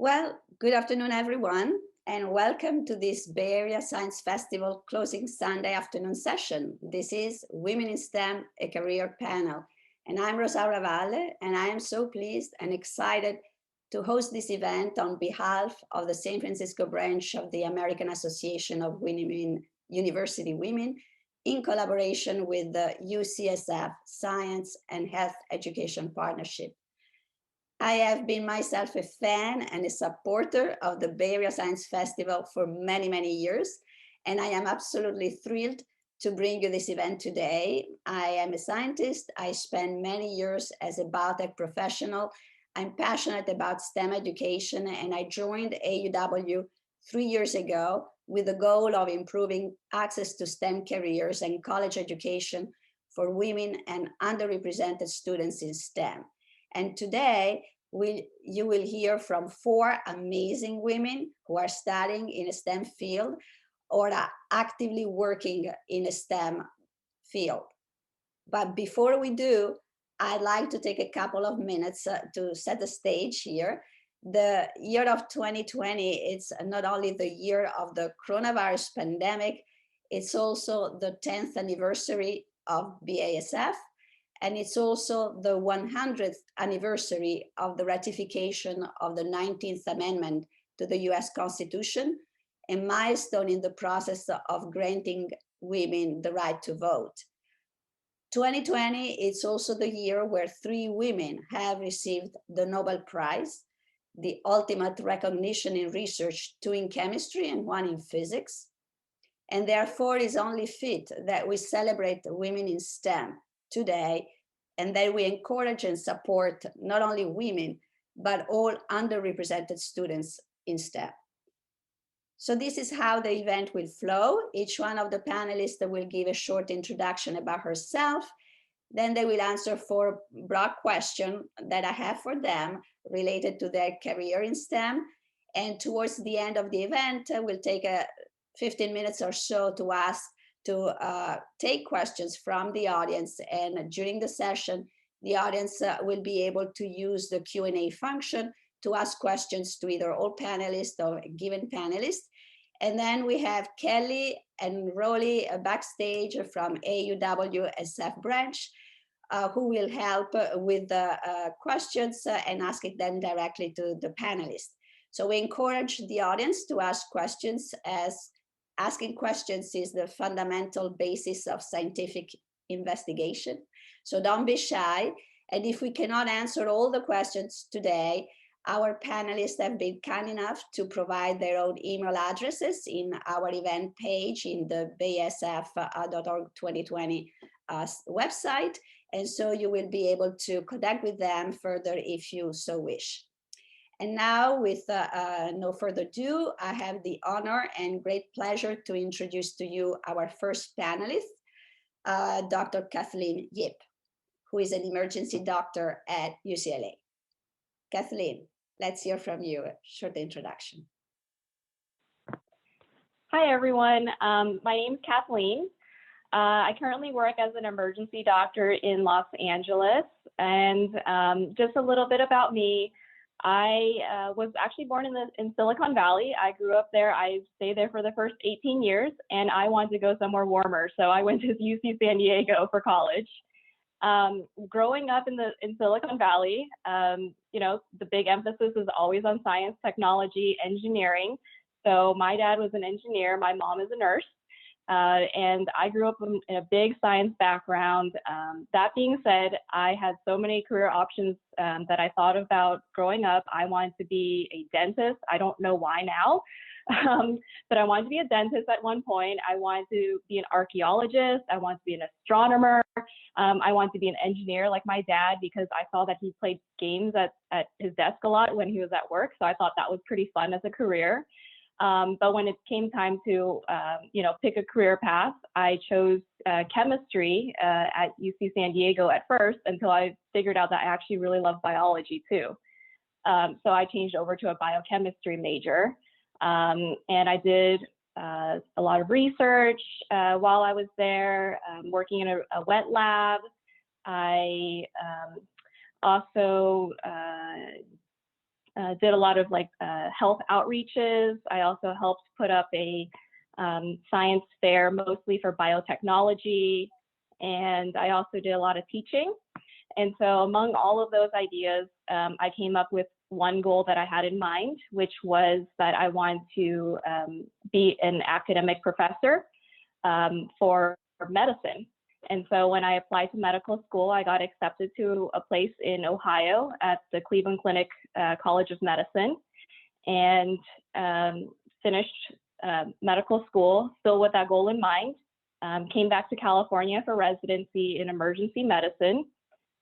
Well, good afternoon, everyone, and welcome to this Bay Area Science Festival closing Sunday afternoon session. This is Women in STEM, a Career Panel. And I'm Rosaura Valle, and I am so pleased and excited to host this event on behalf of the San Francisco branch of the American Association of Women University Women in collaboration with the UCSF Science and Health Education Partnership. I have been myself a fan and a supporter of the Bay Area Science Festival for many, many years, and I am absolutely thrilled to bring you this event today. I am a scientist. I spent many years as a biotech professional. I'm passionate about STEM education, and I joined AUW 3 years ago with the goal of improving access to STEM careers and college education for women and underrepresented students in STEM. And today, you will hear from 4 amazing women who are studying in a STEM field or are actively working in a STEM field. But before we do, I'd like to take a couple of minutes to set the stage here. The year of 2020, it's not only the year of the coronavirus pandemic, it's also the 10th anniversary of BASF. And it's also the 100th anniversary of the ratification of the 19th Amendment to the US Constitution, a milestone in the process of granting women the right to vote. 2020 is also the year where 3 women have received the Nobel Prize, the ultimate recognition in research, 2 in chemistry and 1 in physics. And therefore, it's only fit that we celebrate women in STEM today, and that we encourage and support not only women, but all underrepresented students in STEM. So this is how the event will flow. Each one of the panelists will give a short introduction about herself. Then they will answer 4 broad questions that I have for them related to their career in STEM. And towards the end of the event, we'll take 15 minutes or so to take questions from the audience, and during the session, the audience will be able to use the Q&A function to ask questions to either all panelists or a given panelist. And then we have Kelly and Rolly backstage from AUW SF branch, who will help with the questions and asking them directly to the panelists. So we encourage the audience to ask questions, as asking questions is the fundamental basis of scientific investigation. So don't be shy. And if we cannot answer all the questions today, our panelists have been kind enough to provide their own email addresses in our event page in the basf.org 2020 website. And so you will be able to connect with them further if you so wish. And now, with no further ado, I have the honor and great pleasure to introduce to you our first panelist, Dr. Kathleen Yip, who is an emergency doctor at UCLA. Kathleen, let's hear from you. A short introduction. Hi, everyone. My name is Kathleen. I currently work as an emergency doctor in Los Angeles. And just a little bit about me. I was actually born in Silicon Valley. I grew up there. I stayed there for the first 18 years, and I wanted to go somewhere warmer. So I went to UC San Diego for college. Growing up in Silicon Valley, you know, the big emphasis is always on science, technology, engineering. So my dad was an engineer. My mom is a nurse. And I grew up in a big science background. That being said, I had so many career options that I thought about growing up. I wanted to be a dentist. I don't know why now, but I wanted to be a dentist at one point. I wanted to be an archaeologist. I wanted to be an astronomer. I wanted to be an engineer like my dad, because I saw that he played games at his desk a lot when he was at work. So I thought that was pretty fun as a career. But when it came time to, you know, pick a career path, I chose chemistry at UC San Diego at first, until I figured out that I actually really love biology too. So I changed over to a biochemistry major, and I did a lot of research while I was there, working in a wet lab. I also did a lot of like health outreaches. I also helped put up a science fair, mostly for biotechnology. And I also did a lot of teaching. And so among all of those ideas, I came up with one goal that I had in mind, which was that I wanted to be an academic professor for medicine. And so when I applied to medical school, I got accepted to a place in Ohio at the Cleveland Clinic College of Medicine, and finished medical school, still with that goal in mind. Came back to California for residency in emergency medicine.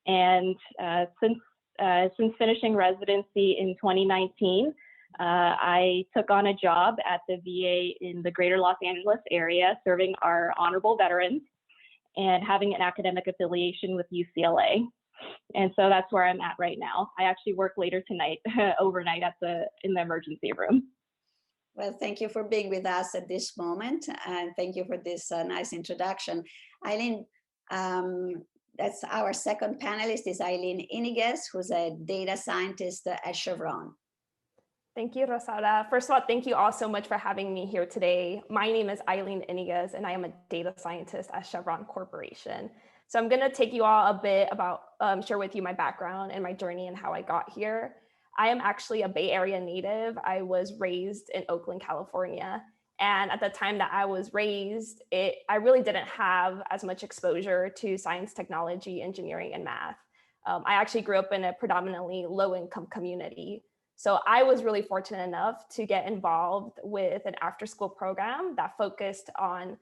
And since finishing residency in 2019, I took on a job at the VA in the greater Los Angeles area, serving our honorable veterans and having an academic affiliation with UCLA. And so that's where I'm at right now. I actually work later tonight, overnight in the emergency room. Well, thank you for being with us at this moment, and thank you for this nice introduction. Eileen, that's our second panelist is Eileen Iniguez, who's a data scientist at Chevron. Thank you, Rosada. First of all, thank you all so much for having me here today. My name is Eileen Iniguez, and I am a data scientist at Chevron Corporation. So I'm going to take you all a bit about, share with you my background and my journey and how I got here. I am actually a Bay Area native. I was raised in Oakland, California. And at the time that I was raised, I really didn't have as much exposure to science, technology, engineering, and math. I actually grew up in a predominantly low-income community. So I was really fortunate enough to get involved with an after-school program that focused on,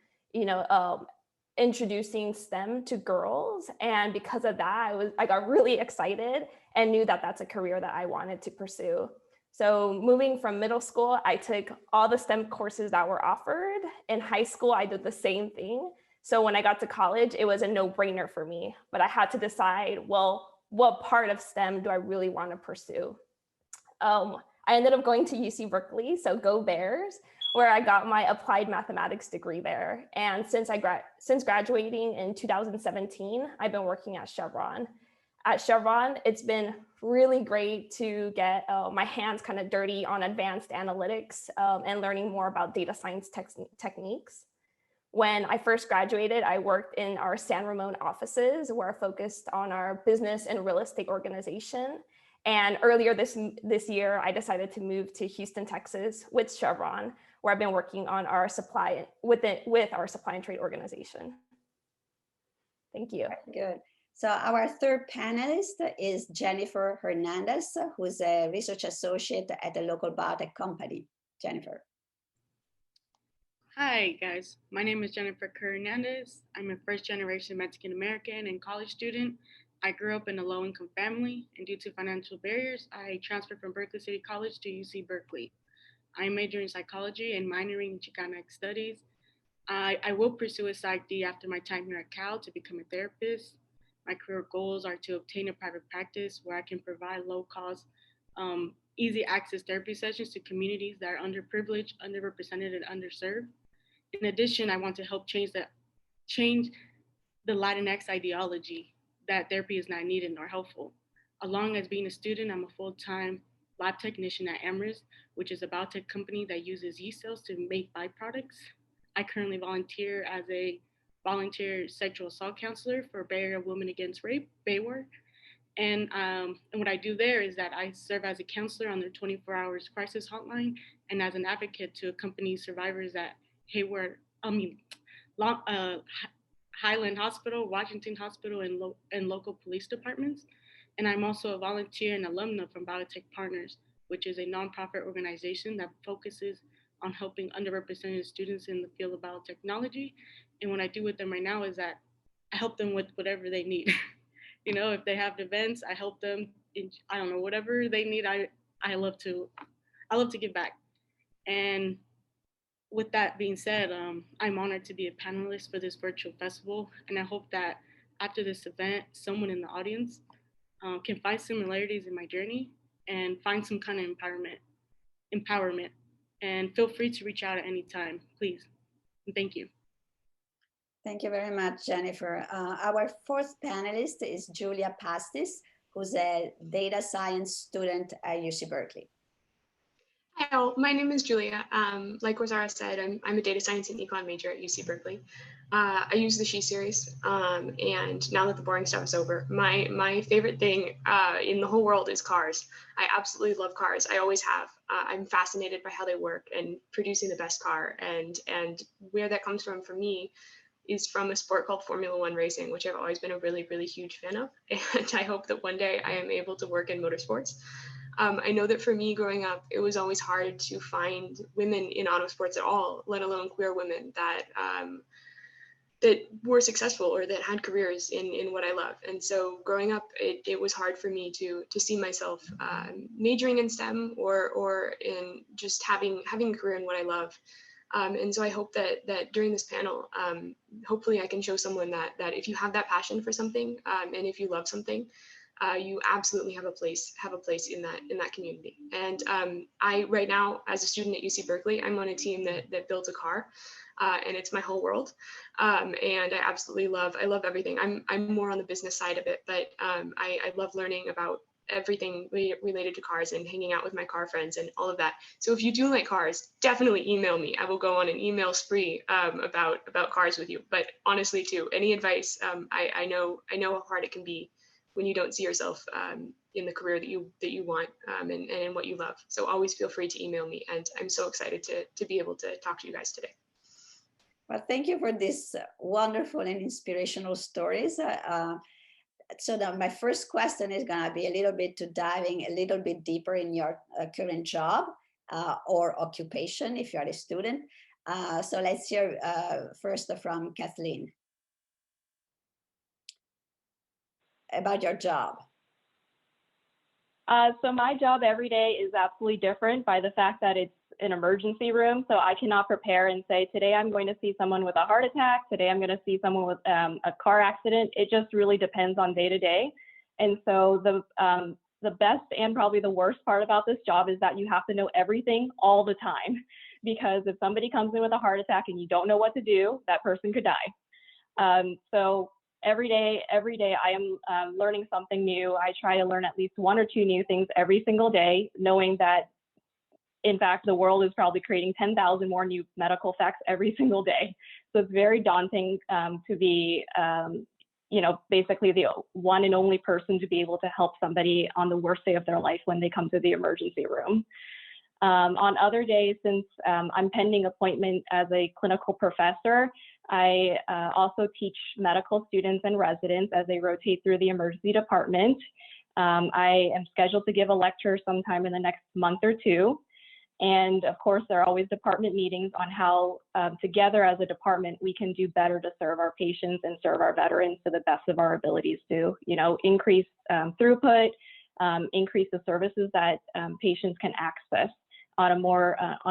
introducing STEM to girls. And because of that, I got really excited and knew that that's a career that I wanted to pursue. So moving from middle school, I took all the STEM courses that were offered. In high school, I did the same thing. So when I got to college, it was a no-brainer for me, but I had to decide, well, what part of STEM do I really want to pursue? I ended up going to UC Berkeley, so go Bears, where I got my applied mathematics degree there. And since graduating in 2017, I've been working at Chevron. At Chevron, it's been really great to get my hands kind of dirty on advanced analytics and learning more about data science techniques. When I first graduated, I worked in our San Ramon offices, where I focused on our business and real estate organization. And earlier this year, I decided to move to Houston, Texas with Chevron, where I've been working on our supply with our supply and trade organization. Thank you. Very good. So our third panelist is Jennifer Hernandez, who's a research associate at a local biotech company. Jennifer. Hi guys, my name is Jennifer Hernandez. I'm a first-generation Mexican American and college student. I grew up in a low-income family, and due to financial barriers, I transferred from Berkeley City College to UC Berkeley. I'm majoring in psychology and minoring in Chicana studies. I will pursue a PsyD after my time here at Cal to become a therapist. My career goals are to obtain a private practice where I can provide low-cost, easy access therapy sessions to communities that are underprivileged, underrepresented, and underserved. In addition, I want to help change the Latinx ideology that therapy is not needed nor helpful. Along as being a student, I'm a full-time lab technician at Amherst, which is a biotech company that uses yeast cells to make byproducts. I currently volunteer as a volunteer sexual assault counselor for Bay Area Women Against Rape, BAWAR. And what I do there is that I serve as a counselor on their 24 hours crisis hotline and as an advocate to accompany survivors at Highland Hospital, Washington Hospital, and local police departments. And I'm also a volunteer and alumna from Biologic Partners, which is a nonprofit organization that focuses on helping underrepresented students in the field of biotechnology. And what I do with them right now is that I help them with whatever they need. If they have events, I help them in, whatever they need. I love to give back. And with that being said, I'm honored to be a panelist for this virtual festival, and I hope that after this event, someone in the audience can find similarities in my journey and find some kind of empowerment. And feel free to reach out at any time, please. And thank you. Thank you very much, Jennifer. Our fourth panelist is Julia Pastis, who's a data science student at UC Berkeley. Hi, all. My name is Julia. Like Rosaura said, I'm a data science and econ major at UC Berkeley. I use the She series, and now that the boring stuff is over, my favorite thing in the whole world is cars. I absolutely love cars. I always have. I'm fascinated by how they work and producing the best car. And where that comes from for me is from a sport called Formula One racing, which I've always been a really, really huge fan of. And I hope that one day I am able to work in motorsports. I know that for me growing up, it was always hard to find women in auto sports at all, let alone queer women that that were successful or that had careers in what I love. And so growing up, it was hard for me to see myself majoring in STEM or in just having a career in what I love. And so I hope that during this panel, hopefully I can show someone that if you have that passion for something and if you love something, you absolutely have a place in that community. And I right now, as a student at UC Berkeley, I'm on a team that builds a car, and it's my whole world. And I absolutely love everything. I'm more on the business side of it, but I love learning about everything related to cars and hanging out with my car friends and all of that. So if you do like cars, definitely email me. I will go on an email spree about cars with you. But honestly, too, any advice, I know how hard it can be when you don't see yourself in the career that you want and in what you love. So always feel free to email me. And I'm so excited to be able to talk to you guys today. Well, thank you for these wonderful and inspirational stories. So now my first question is going to be a little bit to diving a little bit deeper in your current job or occupation if you're a student. So let's hear first from Kathleen about your job. So my job every day is absolutely different by the fact that it's an emergency room. So I cannot prepare and say, today I'm going to see someone with a heart attack. Today I'm going to see someone with a car accident. It just really depends on day to day. And so the best and probably the worst part about this job is that you have to know everything all the time, because if somebody comes in with a heart attack and you don't know what to do, that person could die. So every day I am learning something new. I try to learn at least one or two new things every single day, knowing that in fact, the world is probably creating 10,000 more new medical facts every single day. So it's very daunting to be, basically the one and only person to be able to help somebody on the worst day of their life when they come to the emergency room. On other days, since I'm pending appointment as a clinical professor, I also teach medical students and residents as they rotate through the emergency department. I am scheduled to give a lecture sometime in the next month or two. And of course, there are always department meetings on how together as a department, we can do better to serve our patients and serve our veterans to the best of our abilities to, increase throughput, increase the services that patients can access on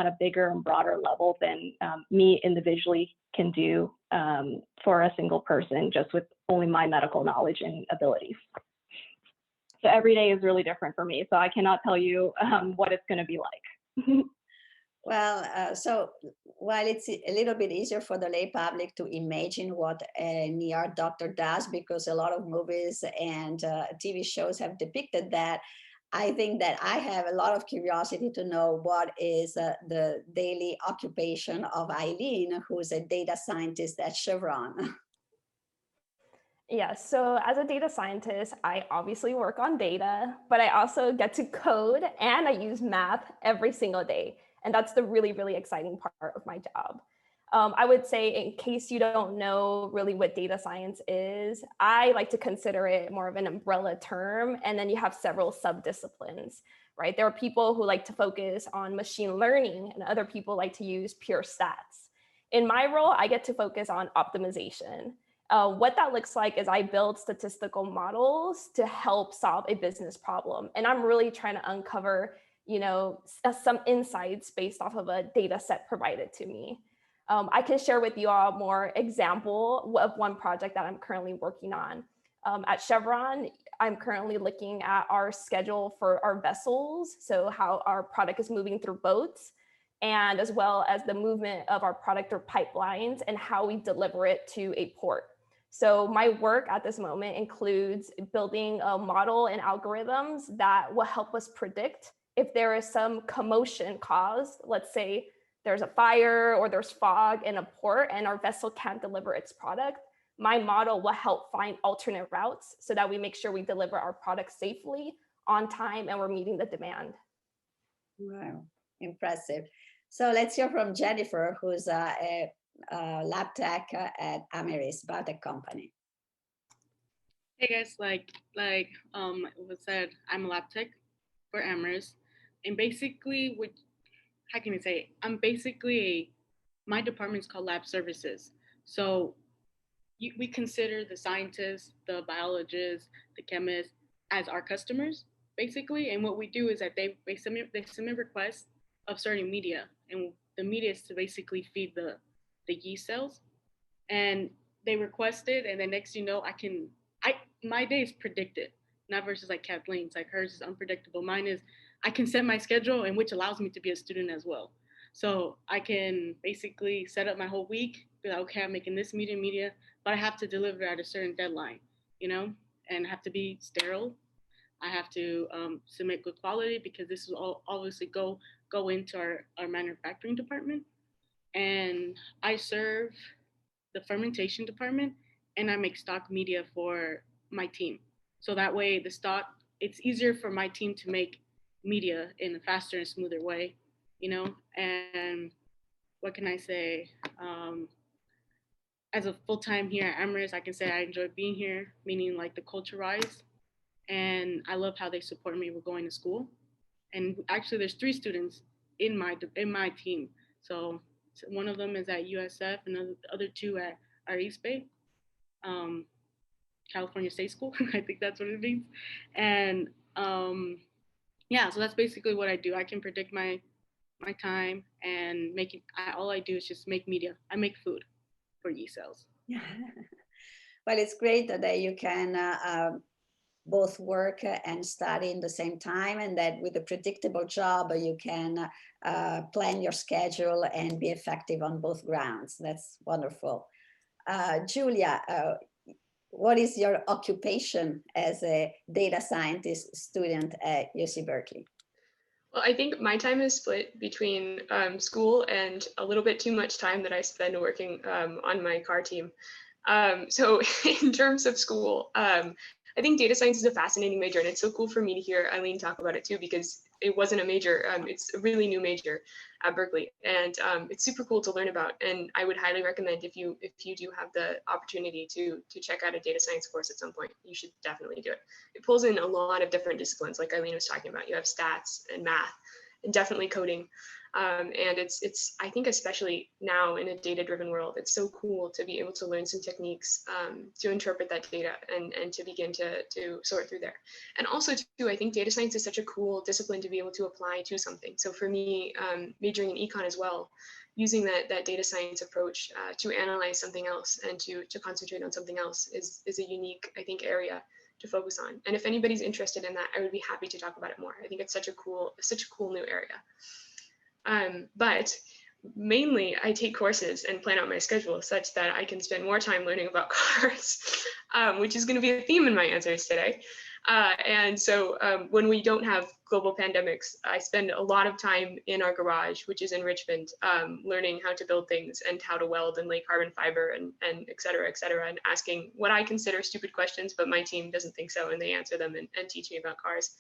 a bigger and broader level than me individually can do for a single person, just with only my medical knowledge and abilities. So every day is really different for me. So I cannot tell you what it's going to be like. Well, so while it's a little bit easier for the lay public to imagine what an ER doctor does, because a lot of movies and TV shows have depicted that, I think that I have a lot of curiosity to know what is the daily occupation of Aileen, who is a data scientist at Chevron. Yeah, so as a data scientist, I obviously work on data, but I also get to code and I use math every single day. And that's the really, really exciting part of my job. I would say, in case you don't know really what data science is, I like to consider it more of an umbrella term. And then you have several subdisciplines, right? There are people who like to focus on machine learning and other people like to use pure stats. In my role, I get to focus on optimization. What that looks like is I build statistical models to help solve a business problem. And I'm really trying to uncover, some insights based off of a data set provided to me. I can share with you all more example of one project that I'm currently working on. At Chevron, I'm currently looking at our schedule for our vessels, so how our product is moving through boats, and as well as the movement of our product through pipelines and how we deliver it to a port. So my work at this moment includes building a model and algorithms that will help us predict if there is some commotion caused. Let's say there's a fire or there's fog in a port and our vessel can't deliver its product. My model will help find alternate routes so that we make sure we deliver our product safely, on time, and we're meeting the demand. Wow, impressive. So let's hear from Jennifer, who's a lab tech at Ameris Biotech Company. Hey guys, like was said, I'm a lab tech for Amherst, and basically, how can I say? I'm basically my department's called Lab Services. So we consider the scientists, the biologists, the chemists as our customers, basically. And what we do is that they submit requests of certain media, and the media is to basically feed the yeast cells, and they request it, and then next you know, my day is predicted, not versus like Kathleen's. Like hers is unpredictable. Mine is I can set my schedule, and which allows me to be a student as well. So I can basically set up my whole week, be like, okay, I'm making this media, but I have to deliver at a certain deadline, you know, and have to be sterile. I have to submit good quality because this will all obviously go into our manufacturing department. And I serve the fermentation department, and I make stock media for my team. So that way it's easier for my team to make media in a faster and smoother way, you know? And what can I say? As a full-time here at Amherst, I can say I enjoy being here, meaning like the culture rise. And I love how they support me with going to school. And actually there's 3 students in my team. So one of them is at USF and the other 2 at our East Bay. California State School. I think that's what it means. And yeah, so that's basically what I do. I can predict my time and all I do is just make media. I make food for yeast cells. Well, it's great that you can both work and study in the same time, and that with a predictable job, you can plan your schedule and be effective on both grounds. That's wonderful. Julia, what is your occupation as a data scientist student at UC Berkeley? Well, I think my time is split between school and a little bit too much time that I spend working on my car team. So in terms of school, I think data science is a fascinating major, and it's so cool for me to hear Eileen talk about it too, because it wasn't a major. It's a really new major at Berkeley, and it's super cool to learn about. And I would highly recommend if you do have the opportunity to check out a data science course at some point, you should definitely do it. It pulls in a lot of different disciplines, like Eileen was talking about. You have stats and math, and definitely coding. And it's I think especially now in a data-driven world, it's so cool to be able to learn some techniques to interpret that data and to begin to sort through there. And also too, I think data science is such a cool discipline to be able to apply to something. So for me, majoring in econ as well, using that data science approach to analyze something else and to concentrate on something else is a unique, I think, area to focus on. And if anybody's interested in that, I would be happy to talk about it more. I think it's such a cool new area. But mainly I take courses and plan out my schedule such that I can spend more time learning about cars, which is going to be a theme in my answers today. And so when we don't have global pandemics, I spend a lot of time in our garage, which is in Richmond, learning how to build things and how to weld and lay carbon fiber and et cetera, and asking what I consider stupid questions, but my team doesn't think so, and they answer them and teach me about cars.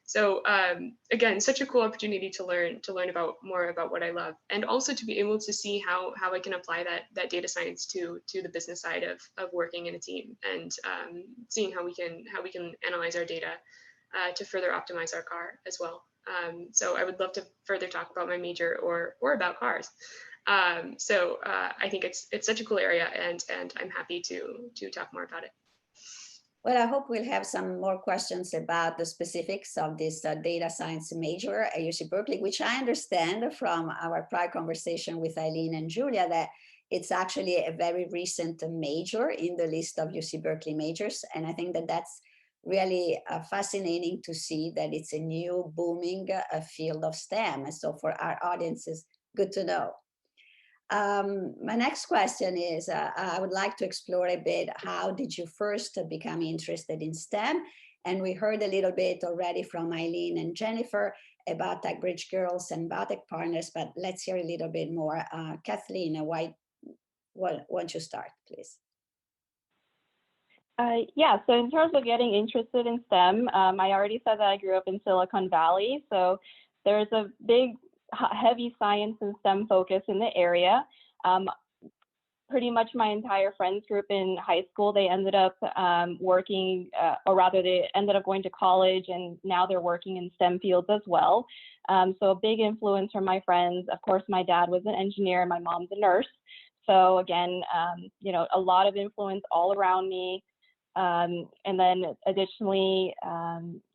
So again, such a cool opportunity to learn more about what I love, and also to be able to see how I can apply that data science to the business side of working in a team, and seeing how we can analyze our data to further optimize our car as well. So I would love to further talk about my major or about cars. So I think it's such a cool area, and I'm happy to talk more about it. Well, I hope we'll have some more questions about the specifics of this data science major at UC Berkeley, which I understand from our prior conversation with Eileen and Julia that it's actually a very recent major in the list of UC Berkeley majors. And I think that that's really fascinating to see that it's a new booming field of STEM. And so for our audience, it's good to know. My next question is, I would like to explore a bit, how did you first become interested in STEM? And we heard a little bit already from Eileen and Jennifer about TechBridge Girls and Biologic Partners, but let's hear a little bit more. Kathleen, why don't you start, please? Yeah, so in terms of getting interested in STEM, I already said that I grew up in Silicon Valley, so there's a big, heavy science and STEM focus in the area. Pretty much my entire friends group in high school, they ended up working, or rather they ended up going to college, and now they're working in STEM fields as well. So a big influence from my friends. Of course, my dad was an engineer and my mom's a nurse. So again, you know, a lot of influence all around me. And then additionally,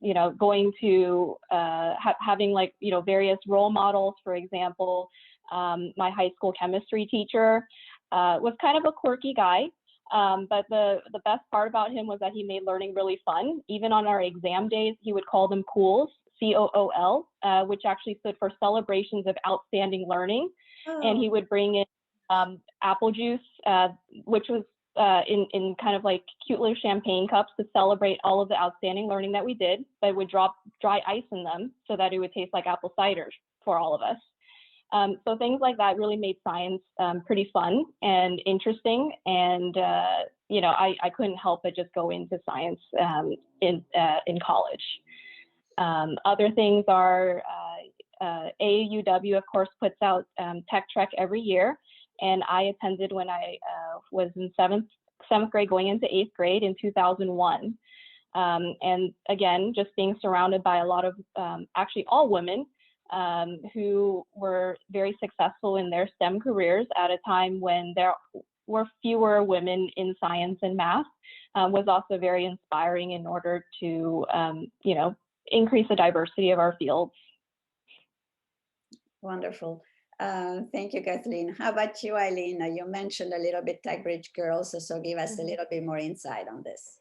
you know, going to having like, you know, various role models. For example, my high school chemistry teacher was kind of a quirky guy, but the best part about him was that he made learning really fun. Even on our exam days, he would call them COOLs, COOL, which actually stood for Celebrations of Outstanding Learning. Oh. And he would bring in apple juice, which was in kind of like cute little champagne cups to celebrate all of the outstanding learning that we did, but would drop dry ice in them so that it would taste like apple cider for all of us. So things like that really made science pretty fun and interesting. And, you know, I couldn't help but just go into science in college. Other things are AUW, of course, puts out Tech Trek every year. And I attended when I was in seventh grade going into 8th grade in 2001. And again, just being surrounded by a lot of, actually all women, who were very successful in their STEM careers at a time when there were fewer women in science and math, was also very inspiring in order to, you know, increase the diversity of our fields. Wonderful. Thank you, Kathleen. How about you, Eileen? You mentioned a little bit TechBridge Girls, so give us a little bit more insight on this.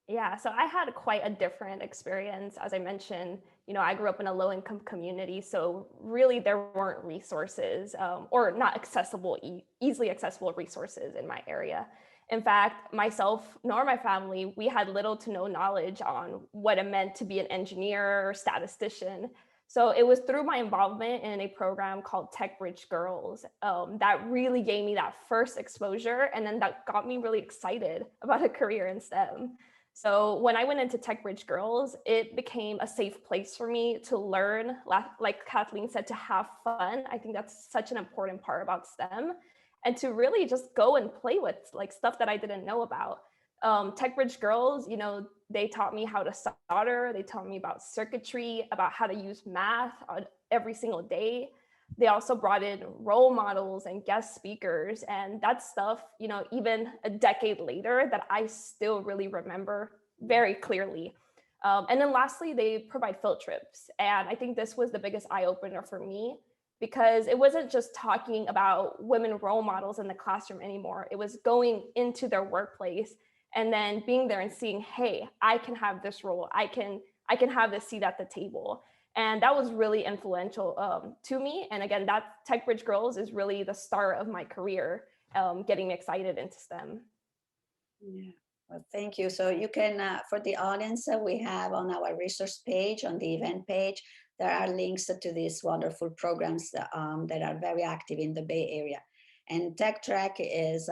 Yeah, so I had quite a different experience. As I mentioned, you know, I grew up in a low-income community, so really there weren't resources or not accessible, easily accessible resources in my area. In fact, myself nor my family, we had little to no knowledge on what it meant to be an engineer or statistician. So it was through my involvement in a program called TechBridge Girls that really gave me that first exposure, and then that got me really excited about a career in STEM. So when I went into TechBridge Girls, it became a safe place for me to learn, like Kathleen said, to have fun. I think that's such an important part about STEM, and to really just go and play with like stuff that I didn't know about. TechBridge Girls, you know, they taught me how to solder. They taught me about circuitry, about how to use math on every single day. They also brought in role models and guest speakers, and that's stuff, you know, even a decade later that I still really remember very clearly. And then lastly, they provide field trips. And I think this was the biggest eye-opener for me, because it wasn't just talking about women role models in the classroom anymore. It was going into their workplace and then being there and seeing, hey, I can have this role. I can have this seat at the table. And that was really influential to me. And again, that TechBridge Girls is really the start of my career, getting me excited into STEM. Yeah, well, thank you. So you can, for the audience, we have on our resource page, on the event page, there are links to these wonderful programs that are very active in the Bay Area. And Tech Track is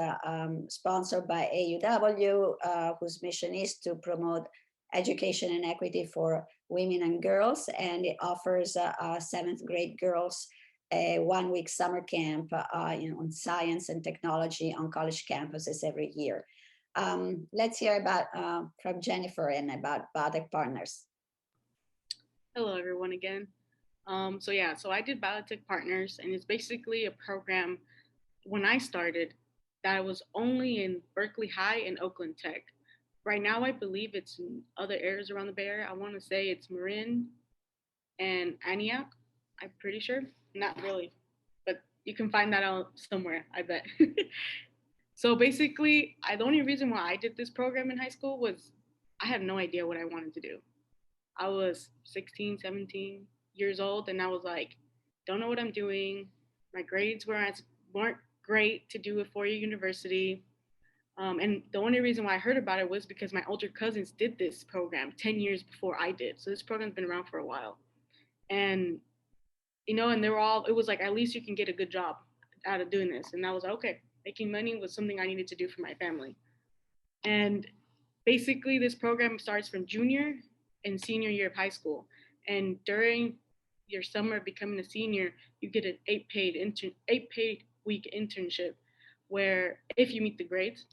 sponsored by AUW, whose mission is to promote education and equity for women and girls, and it offers 7th grade girls a 1-week summer camp on science and technology on college campuses every year. Let's hear about from Jennifer and about Biologic Partners. Hello, everyone again. So I did Biologic Partners, and it's basically a program when I started that was only in Berkeley High and Oakland Tech. Right now, I believe it's in other areas around the Bay Area. I want to say it's Marin and Antioch. I'm pretty sure. Not really, but you can find that out somewhere, I bet. So basically, the only reason why I did this program in high school was I had no idea what I wanted to do. I was 16, 17 years old, and I was like, don't know what I'm doing. My grades weren't great to do a four-year university. And the only reason why I heard about it was because my older cousins did this program 10 years before I did. So this program's been around for a while. And, you know, and they were all, it was like, at least you can get a good job out of doing this. And I was like, okay, making money was something I needed to do for my family. And basically this program starts from junior and senior year of high school. And during your summer becoming a senior, you get an 8-paid-week internship where if you meet the grades.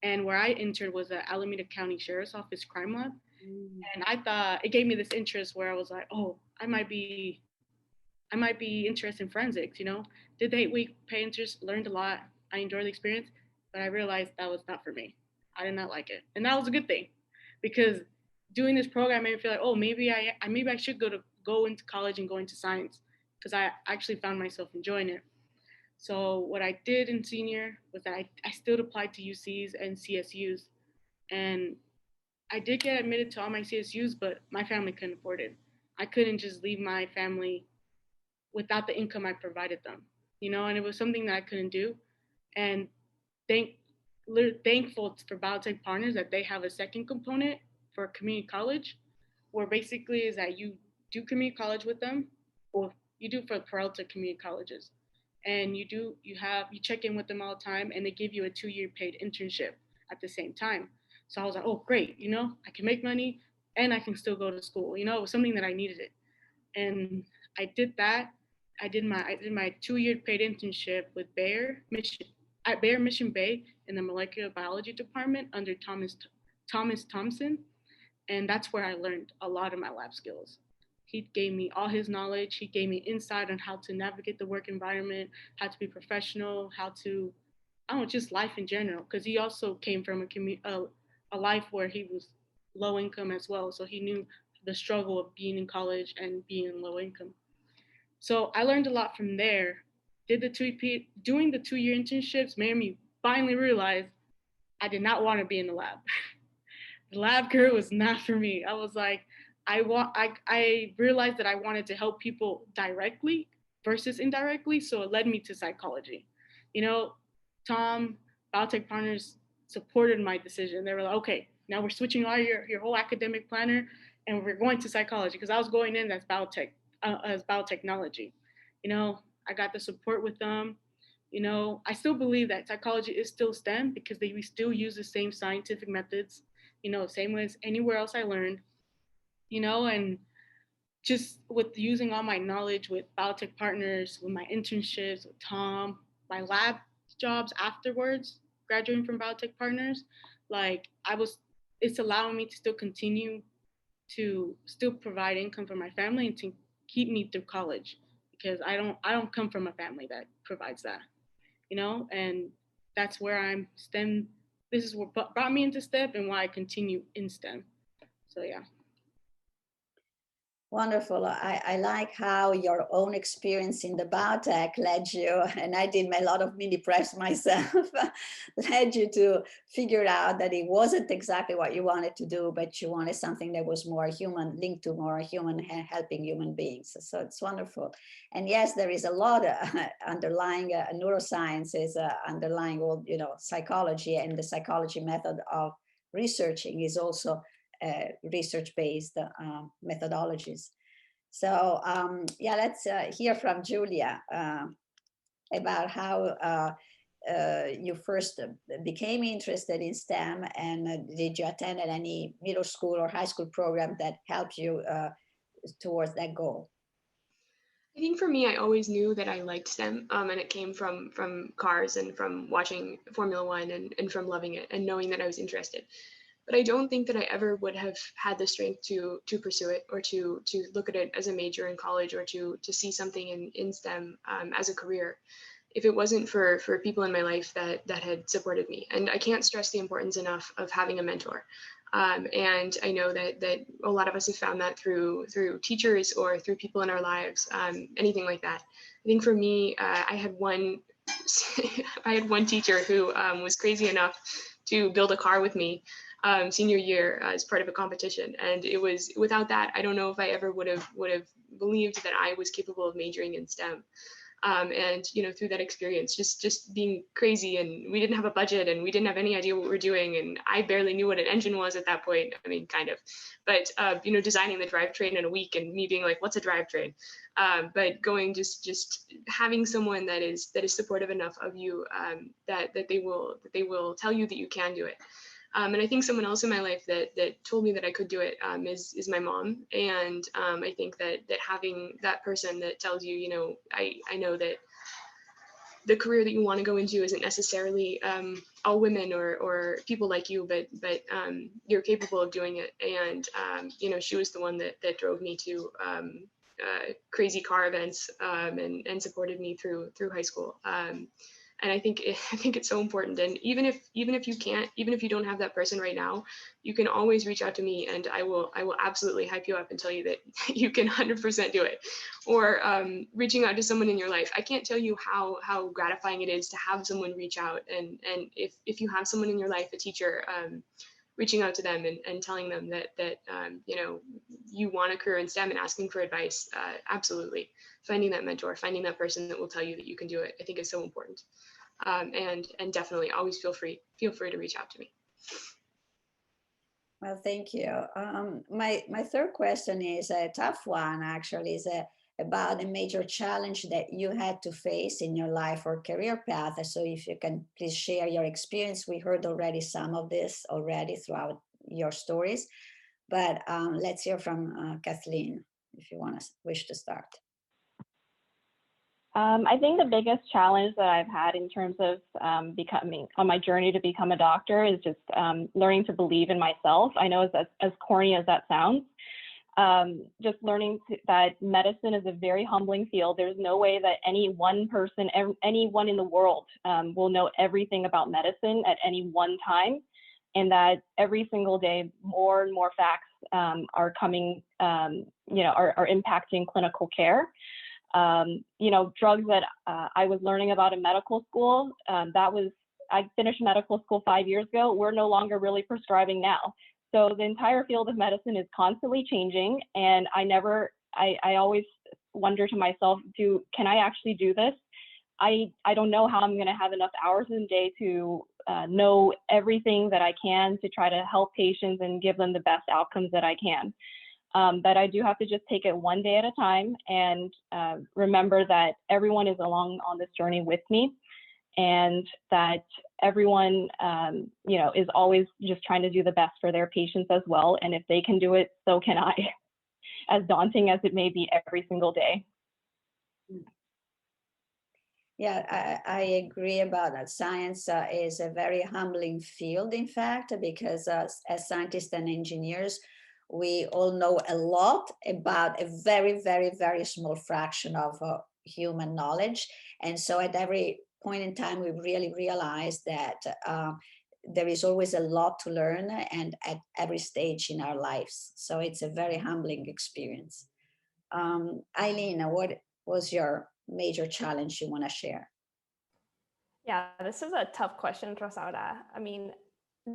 And where I interned was at Alameda County Sheriff's Office Crime Lab. And I thought it gave me this interest where I was like, oh, I might be interested in forensics, you know? Did the 8-week pay interest, learned a lot. I enjoyed the experience, but I realized that was not for me. I did not like it. And that was a good thing because doing this program made me feel like, oh, maybe I should go into college and go into science because I actually found myself enjoying it. So what I did in senior was that I still applied to UCs and CSUs. And I did get admitted to all my CSUs, but my family couldn't afford it. I couldn't just leave my family without the income I provided them, you know, and it was something that I couldn't do. And thankful for Biologic Partners that they have a second component for community college, where basically is that you do community college with them, or you do for Peralta community colleges. And you check in with them all the time, and they give you a 2-year paid internship at the same time. So I was like, oh, great, you know, I can make money and I can still go to school. You know, it was something that I needed it. And I did that. I did my 2-year paid internship with Bayer Mission Bay in the molecular biology department under Thomas Thompson. And that's where I learned a lot of my lab skills. He gave me all his knowledge. He gave me insight on how to navigate the work environment, how to be professional, how to, just life in general. Because he also came from a life where he was low income as well. So he knew the struggle of being in college and being in low income. So I learned a lot from there. Doing the 2-year internships made me finally realize I did not want to be in the lab. The lab career was not for me. I was like, I realized that I wanted to help people directly versus indirectly. So it led me to psychology. You know, Biotech Partners supported my decision. They were like, okay, now we're switching all your whole academic planner and we're going to psychology, because I was going in as biotechnology. You know, I got the support with them. You know, I still believe that psychology is still STEM because we still use the same scientific methods, you know, same way as anywhere else I learned. You know, and just with using all my knowledge with Biotech Partners, with my internships with Tom, my lab jobs afterwards, graduating from Biotech Partners, like it's allowing me to still continue to still provide income for my family and to keep me through college, because I don't come from a family that provides that, you know, and that's where I'm STEM. This is what brought me into STEM and why I continue in STEM. So yeah. Wonderful. I like how your own experience in the biotech led you, and I did a lot of mini preps myself, led you to figure out that it wasn't exactly what you wanted to do, but you wanted something that was more human, linked to more human, helping human beings. So it's wonderful. And yes, there is a lot underlying neurosciences, underlying all, you know, psychology, and the psychology method of researching is also research-based methodologies. So yeah, let's hear from Julia about how you first became interested in STEM, and did you attend any middle school or high school program that helped you towards that goal? I think for me, I always knew that I liked STEM, and it came from cars and from watching Formula One and from loving it and knowing that I was interested. But I don't think that I ever would have had the strength to pursue it, or to look at it as a major in college, or to see something in STEM as a career, if it wasn't for people in my life that had supported me. And I can't stress the importance enough of having a mentor. And I know that a lot of us have found that through teachers or through people in our lives, anything like that. I think for me, I had one teacher who was crazy enough to build a car with me senior year as part of a competition. And it was, without that, I don't know if I ever would have believed that I was capable of majoring in STEM. And, through that experience, just being crazy, and we didn't have a budget and we didn't have any idea what we were doing. And I barely knew what an engine was at that point. I mean, kind of, but, designing the drivetrain in a week and me being like, what's a drivetrain? But going, just having someone that is supportive enough of you, that they will tell you that you can do it. And I think someone else in my life that told me that I could do it, is my mom. And I think that having that person that tells you, I know that the career that you want to go into isn't necessarily all women or people like you, but you're capable of doing it. And she was the one that drove me to crazy car events, and supported me through high school. And I think it's so important. And even if you don't have that person right now, you can always reach out to me, and I will absolutely hype you up and tell you that you can 100% do it. Or reaching out to someone in your life. I can't tell you how gratifying it is to have someone reach out. And if you have someone in your life, a teacher, reaching out to them and telling them that you want a career in STEM and asking for advice, absolutely. Finding that mentor, finding that person that will tell you that you can do it, I think is so important. And definitely always feel free to reach out to me. Well, thank you. My third question is a tough one, actually, is about a major challenge that you had to face in your life or career path. So if you can please share your experience. We heard already some of this already throughout your stories, but let's hear from Kathleen, if you wish to start. I think the biggest challenge that I've had in terms of becoming on my journey to become a doctor is just learning to believe in myself. I know as corny as that sounds, just learning that medicine is a very humbling field. There's no way that any one person, anyone in the world will know everything about medicine at any one time, and that every single day more and more facts are coming, are impacting clinical care. Drugs that I was learning about in medical school, I finished medical school 5 years ago. We're no longer really prescribing now. So the entire field of medicine is constantly changing. And I always wonder to myself, can I actually do this? I don't know how I'm going to have enough hours in a day to know everything that I can to try to help patients and give them the best outcomes that I can. But I do have to just take it one day at a time and remember that everyone is along on this journey with me, and that everyone, is always just trying to do the best for their patients as well. And if they can do it, so can I, as daunting as it may be every single day. Yeah, I agree about that. Science is a very humbling field, in fact, because as scientists and engineers, we all know a lot about a very, very, very small fraction of human knowledge. And so at every point in time, we really realize that there is always a lot to learn, and at every stage in our lives. So it's a very humbling experience. Aileen, what was your major challenge you want to share? Yeah, this is a tough question, Rosaura. I mean,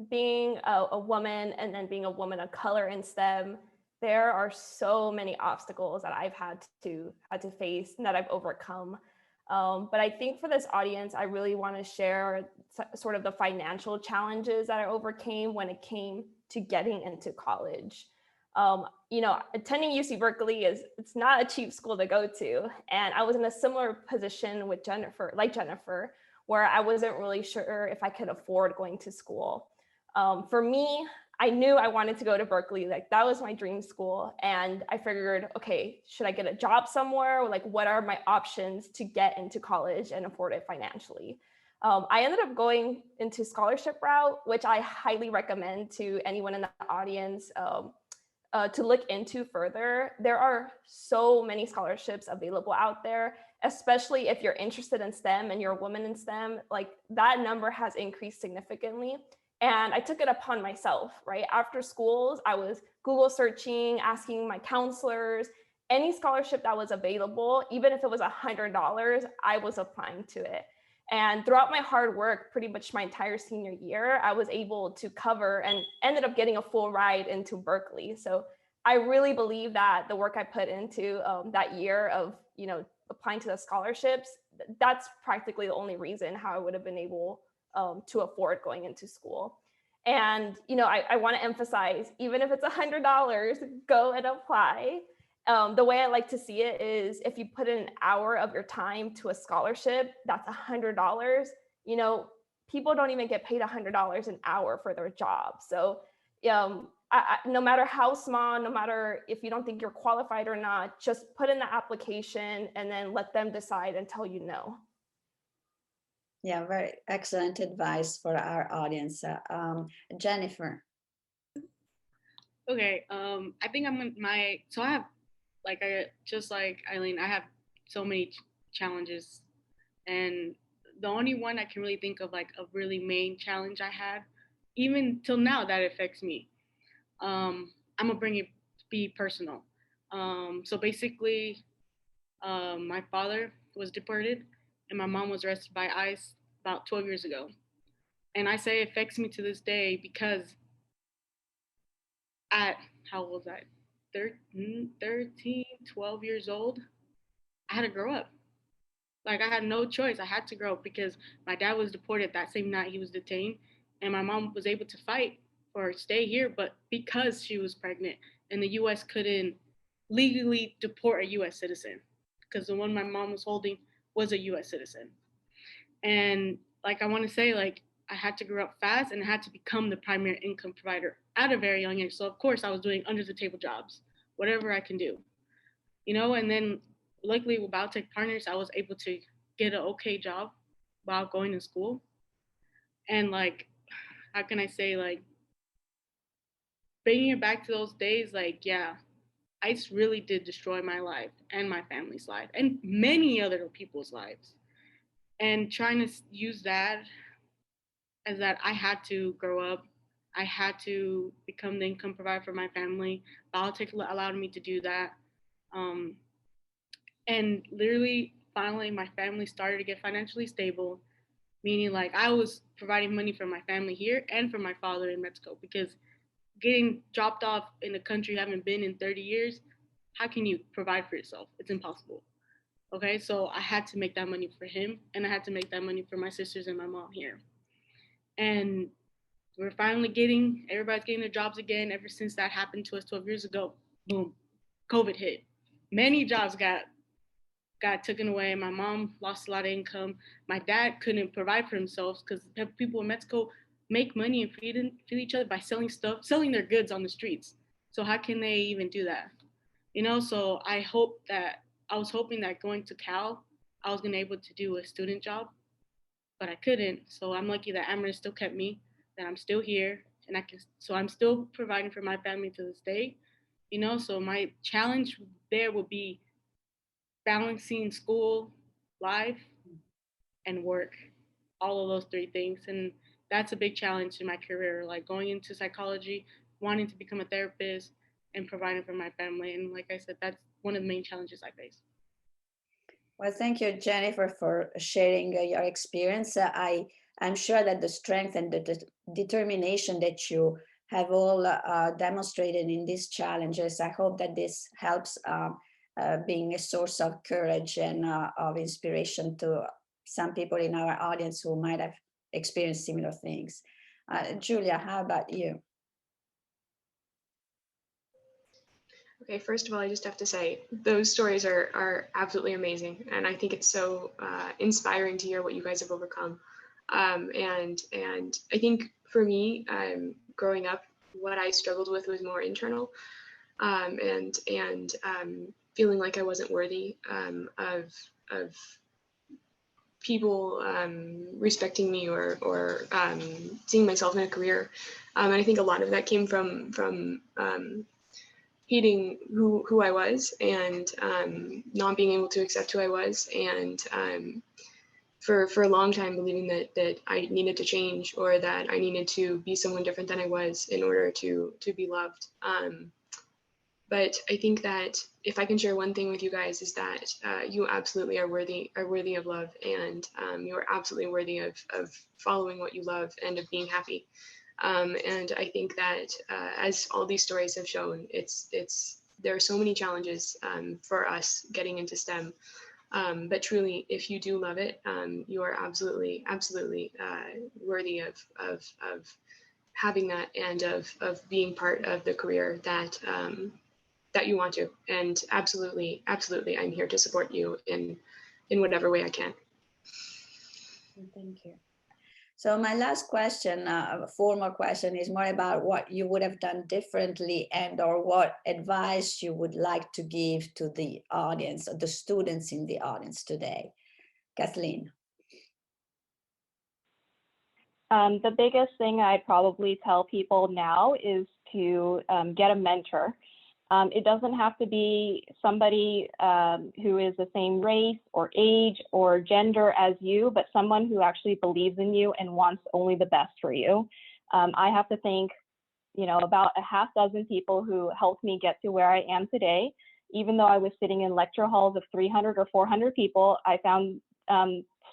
being a woman and then being a woman of color in STEM, there are so many obstacles that I've had to face and that I've overcome. But I think for this audience, I really want to share sort of the financial challenges that I overcame when it came to getting into college. Attending UC Berkeley it's not a cheap school to go to. And I was in a similar position with Jennifer, where I wasn't really sure if I could afford going to school. For me, I knew I wanted to go to Berkeley. Like, that was my dream school. And I figured, okay, should I get a job somewhere? Like, what are my options to get into college and afford it financially? I ended up going into scholarship route, which I highly recommend to anyone in the audience to look into further. There are so many scholarships available out there, especially if you're interested in STEM and you're a woman in STEM. Like, that number has increased significantly. And I took it upon myself, right? After schools, I was Google searching, asking my counselors, any scholarship that was available, even if it was $100, I was applying to it. And throughout my hard work, pretty much my entire senior year, I was able to cover and ended up getting a full ride into Berkeley. So I really believe that the work I put into that year of, applying to the scholarships, that's practically the only reason how I would have been able to afford going into school. And, you know, I want to emphasize, even if it's $100, go and apply. The way I like to see it is if you put in an hour of your time to a scholarship, that's $100. You know, people don't even get paid $100 an hour for their job. So no matter how small, no matter if you don't think you're qualified or not, just put in the application and then let them decide and tell you no. Yeah, very excellent advice for our audience. Jennifer. Okay, I think so I have, just like Eileen, I have so many challenges, and the only one I can really think of, like a really main challenge I had, even till now, that affects me. I'm gonna be personal. So basically, my father was deported, and my mom was arrested by ICE about 12 years ago. And I say it affects me to this day because at, how old was I? 13, 12 years old, I had to grow up. Like, I had no choice. I had to grow up because my dad was deported that same night he was detained, and my mom was able to fight or stay here, but because she was pregnant, and the U.S. couldn't legally deport a U.S. citizen because the one my mom was holding was a U.S. citizen. And like, I want to say, like, I had to grow up fast, and I had to become the primary income provider at a very young age. So of course I was doing under the table jobs, whatever I can do, you know. And then luckily with Biologic Partners, I was able to get an okay job while going to school. And like, how can I say, like, bringing it back to those days, like, yeah, ICE really did destroy my life and my family's life and many other people's lives. And trying to use that as that I had to grow up, I had to become the income provider for my family. Biotech allowed me to do that. And literally, finally, my family started to get financially stable, meaning like I was providing money for my family here and for my father in Mexico, because getting dropped off in a country you haven't been in 30 years, how can you provide for yourself? It's impossible. Okay, so I had to make that money for him, and I had to make that money for my sisters and my mom here. And we're finally everybody's getting their jobs again. Ever since that happened to us 12 years ago, boom, COVID hit. Many jobs got taken away. My mom lost a lot of income. My dad couldn't provide for himself because people in Mexico make money and feed each other by selling their goods on the streets. So how can they even do that? You know, so I was hoping that going to Cal, I was gonna be able to do a student job, but I couldn't. So I'm lucky that Amherst still kept me, that I'm still here, and so I'm still providing for my family to this day. You know, so my challenge there would be balancing school, life, and work, all of those three things. And that's a big challenge in my career, like going into psychology, wanting to become a therapist, and providing for my family. And like I said, that's one of the main challenges I face. Well, thank you, Jennifer, for sharing your experience. I'm sure that the strength and the determination that you have all demonstrated in these challenges, I hope that this helps being a source of courage and of inspiration to some people in our audience who might have experienced similar things. Julia, how about you? Okay, first of all, I just have to say those stories are absolutely amazing, and I think it's so inspiring to hear what you guys have overcome. And I think for me, growing up, what I struggled with was more internal, and feeling like I wasn't worthy of people respecting me or seeing myself in a career. And I think a lot of that came from hating who I was, and not being able to accept who I was, and for a long time believing that I needed to change, or that I needed to be someone different than I was in order to be loved. But I think that if I can share one thing with you guys, is that you absolutely are worthy of love, and you are absolutely worthy of following what you love and of being happy. And I think that as all these stories have shown, there are so many challenges for us getting into STEM. But truly, if you do love it, you are absolutely worthy of having that, and of being part of the career that that you want to. And absolutely, I'm here to support you in whatever way I can. Thank you. So my last question, formal question, is more about what you would have done differently, and or what advice you would like to give to the audience, or the students in the audience today. Kathleen. The biggest thing I'd probably tell people now is to get a mentor. It doesn't have to be somebody who is the same race or age or gender as you, but someone who actually believes in you and wants only the best for you. I have to thank, about a half dozen people who helped me get to where I am today. Even though I was sitting in lecture halls of 300 or 400 people, I found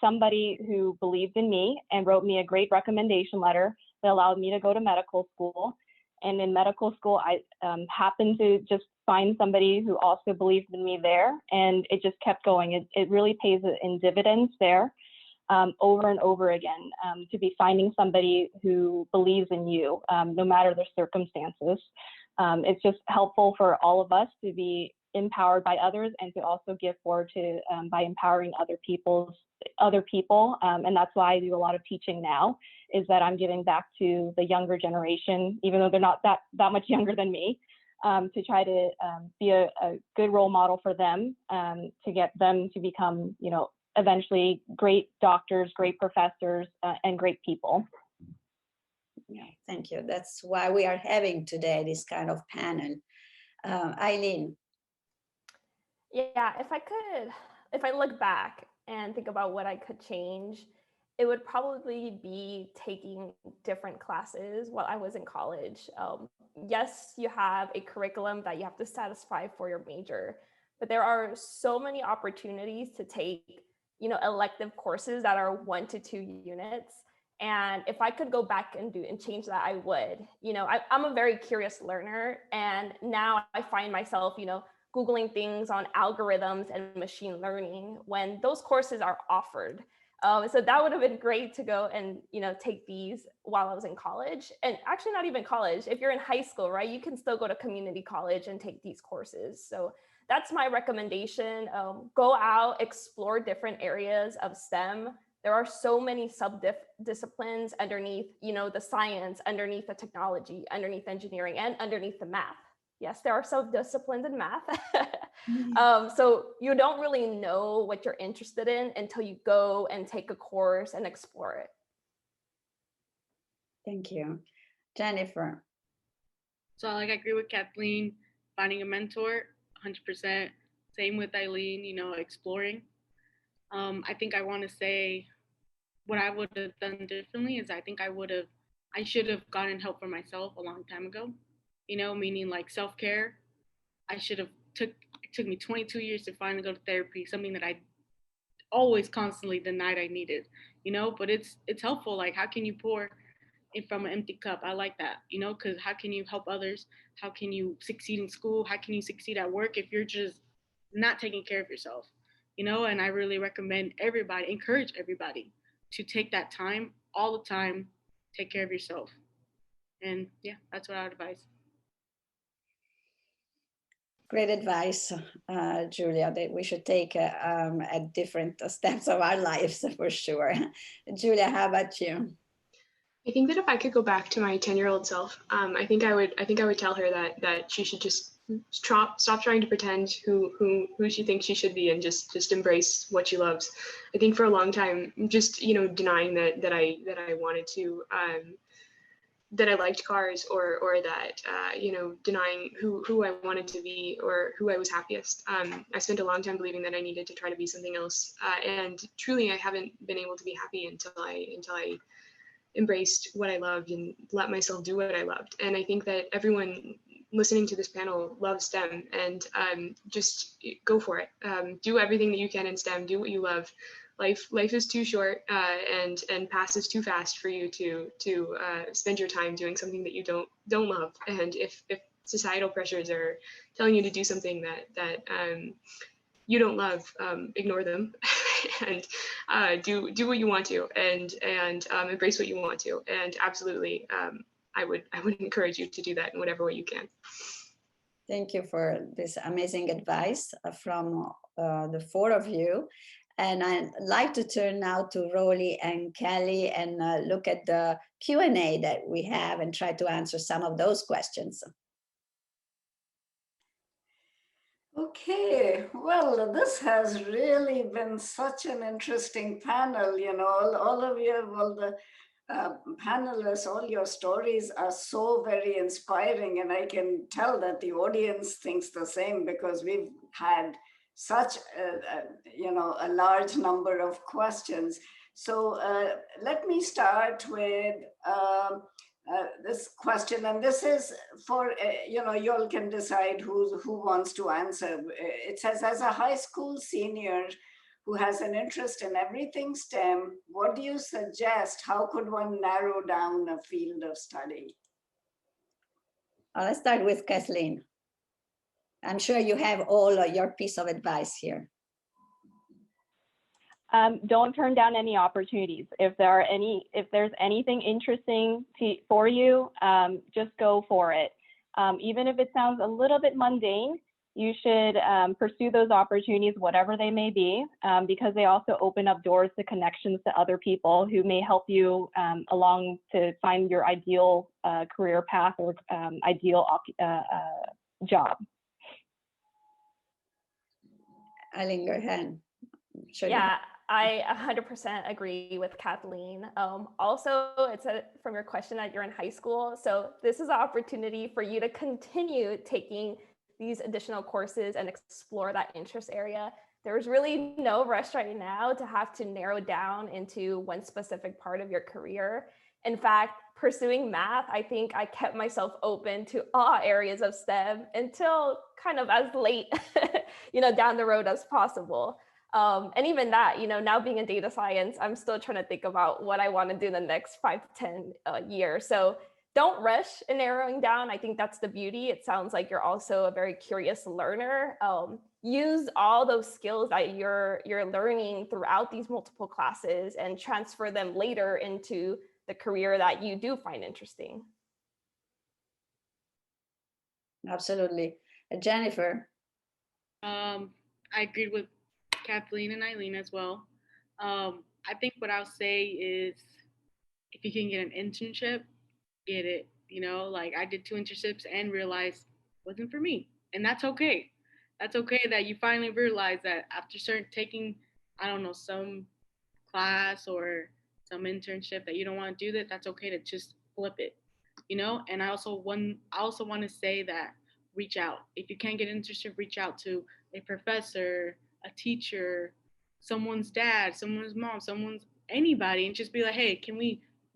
somebody who believed in me and wrote me a great recommendation letter that allowed me to go to medical school. And in medical school, I happened to just find somebody who also believed in me there, and it just kept going. It really pays in dividends there, over and over again, to be finding somebody who believes in you, no matter their circumstances. It's just helpful for all of us to be empowered by others, and to also give forward to by empowering other people. And that's why I do a lot of teaching now, is that I'm giving back to the younger generation, even though they're not that much younger than me, to try to be a good role model for them, to get them to become, eventually great doctors, great professors, and great people. Yeah, thank you. That's why we are having today this kind of panel. Aileen. Yeah, if I look back and think about what I could change, it would probably be taking different classes while I was in college. Yes, you have a curriculum that you have to satisfy for your major, but there are so many opportunities to take, elective courses that are 1 to 2 units. And if I could go back and change that, I would. I'm a very curious learner, and now I find myself, Googling things on algorithms and machine learning when those courses are offered. So that would have been great to go and, take these while I was in college. And actually not even college. If you're in high school, right, you can still go to community college and take these courses. So that's my recommendation. Go out, explore different areas of STEM. There are so many sub-disciplines underneath, the science, underneath the technology, underneath engineering, and underneath the math. Yes, there are sub-disciplines in math. So you don't really know what you're interested in until you go and take a course and explore it. Thank you. Jennifer. So I agree with Kathleen, finding a mentor, 100%. Same with Eileen, exploring. I think I want to say what I would have done differently is I think I should have gotten help for myself a long time ago, meaning like self-care. It took me 22 years to finally go to therapy, something that I always constantly denied I needed, but it's helpful. Like, how can you pour it from an empty cup? I like that, because how can you help others? How can you succeed in school? How can you succeed at work if you're just not taking care of yourself? And I really encourage everybody to take that time, all the time, take care of yourself. And yeah, that's what I would advise. Great advice, Julia, that we should take at different steps of our lives, for sure. Julia, how about you? I think that if I could go back to my 10-year-old self, I think I would tell her that she should just stop trying to pretend who she thinks she should be, and just embrace what she loves. I think for a long time, just denying that I wanted to, that I liked cars, or that denying who I wanted to be or who I was happiest. I spent a long time believing that I needed to try to be something else, and truly I haven't been able to be happy until I embraced what I loved and let myself do what I loved. And I think that everyone listening to this panel loves STEM, and just go for it. Do everything that you can in STEM. Do what you love. Life is too short, and passes too fast for you to spend your time doing something that you don't love. And if societal pressures are telling you to do something that you don't love, ignore them and do what you want to, and embrace what you want to. And absolutely, I would encourage you to do that in whatever way you can. Thank you for this amazing advice from the four of you. And I'd like to turn now to Rolly and Kelly and look at the Q&A that we have and try to answer some of those questions. Okay, well, this has really been such an interesting panel. You know, all of you, all the panelists, all your stories are so very inspiring, and I can tell that the audience thinks the same, because we've had such a large number of questions. So let me start with this question, and this is for you all can decide who wants to answer. It says, as a high school senior who has an interest in everything STEM, what do you suggest? How could one narrow down a field of study? Let's start with Kathleen. I'm sure you have all your piece of advice here. Don't turn down any opportunities. If there's anything interesting for you, just go for it. Even if it sounds a little bit mundane, you should pursue those opportunities, whatever they may be, because they also open up doors to connections to other people who may help you along to find your ideal career path or ideal job. Eileen, go ahead. Sure. Yeah, I 100% agree with Kathleen. Also, it's from your question that you're in high school. So this is an opportunity for you to continue taking these additional courses and explore that interest area. There's really no rush right now to have to narrow down into one specific part of your career. In fact, pursuing math, I think I kept myself open to all areas of STEM until kind of as late, down the road as possible. And even that, now being in data science, I'm still trying to think about what I want to do in the next 5 to 10 years. So don't rush in narrowing down. I think that's the beauty. It sounds like you're also a very curious learner. Use all those skills that you're learning throughout these multiple classes and transfer them later into the career that you do find interesting. Absolutely. Jennifer. I agreed with Kathleen and Eileen as well. I think what I'll say is, if you can get an internship, get it. Like I did 2 internships and realized it wasn't for me, and that's okay. That's okay that you finally realize that after taking, I don't know, some class or some internship that you don't want to do that. That's okay to just flip it, And I also want to say that reach out. If you can't get an internship, reach out to a professor, a teacher, someone's dad, someone's mom, anybody, and just be like, hey,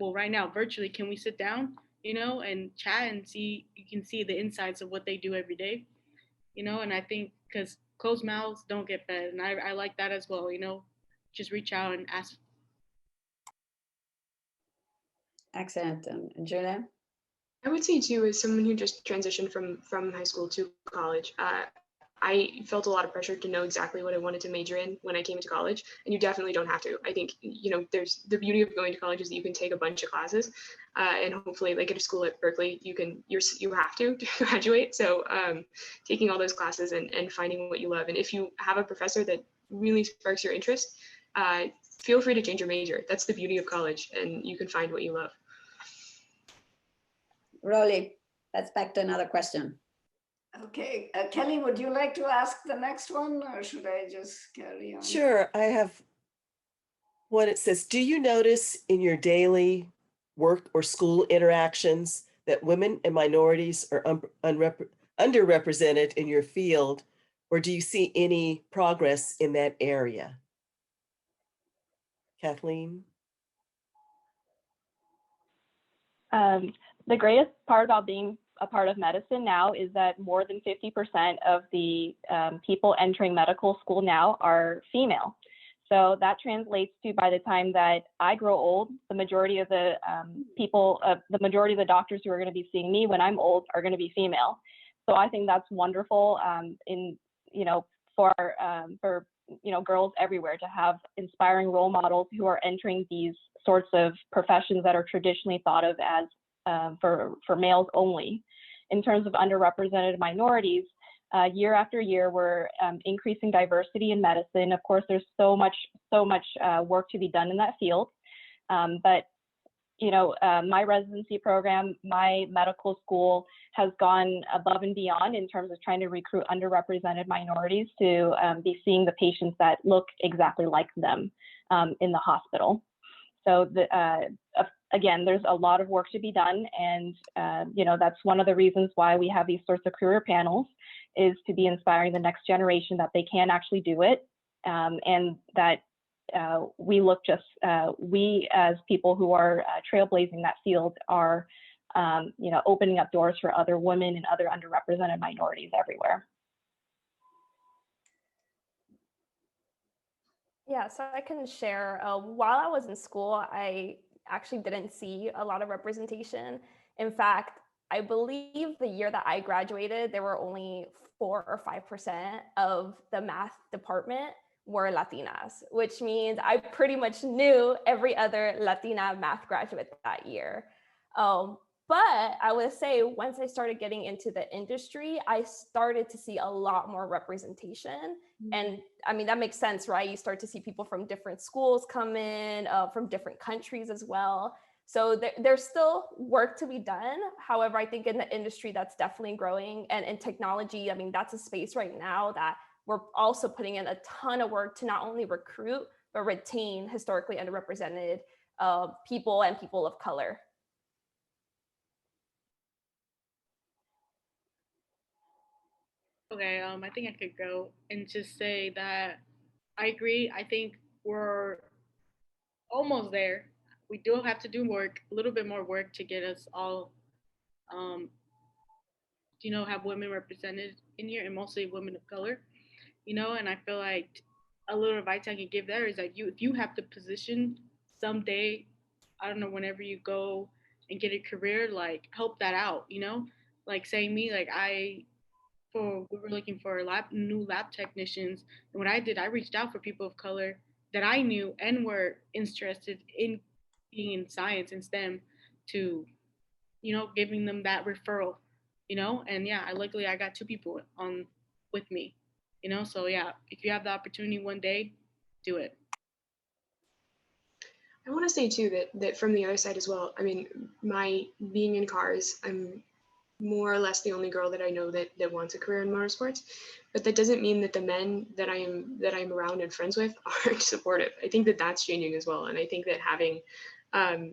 right now virtually, can we sit down, and chat and see, you can see the insides of what they do every day, and I think because closed mouths don't get fed, and I like that as well, just reach out and ask. Excellent. Julia? I would say too, as someone who just transitioned from high school to college, I felt a lot of pressure to know exactly what I wanted to major in when I came into college, and you definitely don't have to. I think, there's the beauty of going to college is that you can take a bunch of classes, and hopefully, like at a school at Berkeley, you have to graduate. So taking all those classes and finding what you love, and if you have a professor that really sparks your interest, feel free to change your major. That's the beauty of college, and you can find what you love. Rolly, let's back to another question. Okay, Kelly, would you like to ask the next one, or should I just carry on? Sure, I have one. It says, do you notice in your daily work or school interactions that women and minorities are underrepresented in your field, or do you see any progress in that area? Kathleen? The greatest part about being a part of medicine now is that more than 50% of the people entering medical school now are female. So that translates to, by the time that I grow old, the majority of the the doctors who are going to be seeing me when I'm old are going to be female. So I think that's wonderful for girls everywhere to have inspiring role models who are entering these sorts of professions that are traditionally thought of as for males only. In terms of underrepresented minorities, year after year, we're increasing diversity in medicine. Of course, there's so much work to be done in that field. But my residency program, my medical school has gone above and beyond in terms of trying to recruit underrepresented minorities to be seeing the patients that look exactly like them in the hospital. So again, there's a lot of work to be done, and that's one of the reasons why we have these sorts of career panels, is to be inspiring the next generation that they can actually do it, and that we as people who are trailblazing that field are opening up doors for other women and other underrepresented minorities everywhere. Yeah, so I can share, while I was in school, I actually didn't see a lot of representation. In fact, I believe the year that I graduated, there were only 4 or 5% of the math department were Latinas, which means I pretty much knew every other Latina math graduate that year. But I would say once I started getting into the industry, I started to see a lot more representation. And I mean, that makes sense, right? You start to see people from different schools come in, from different countries as well. So there's still work to be done. However, I think in the industry, that's definitely growing. And in technology, I mean, that's a space right now that we're also putting in a ton of work to not only recruit, but retain historically underrepresented people and people of color. Okay, I think I could go and just say that I agree. I think we're almost there. We do have to do work, a little bit more work to get us all, have women represented in here, and mostly women of color, and I feel like a little advice I can give there is that if you have the position someday, I don't know, whenever you go and get a career, like help that out, like saying me, like we were looking for new lab technicians. And what I did, I reached out for people of color that I knew and were interested in being in science and STEM to, giving them that referral, and yeah, luckily I got 2 people on with me, so yeah, if you have the opportunity one day, do it. I want to say too that from the other side as well, I mean, my being in cars, I'm more or less the only girl that I know that wants a career in motorsports, but that doesn't mean that the men that I'm around and friends with aren't supportive. I think that that's changing as well, and I think that having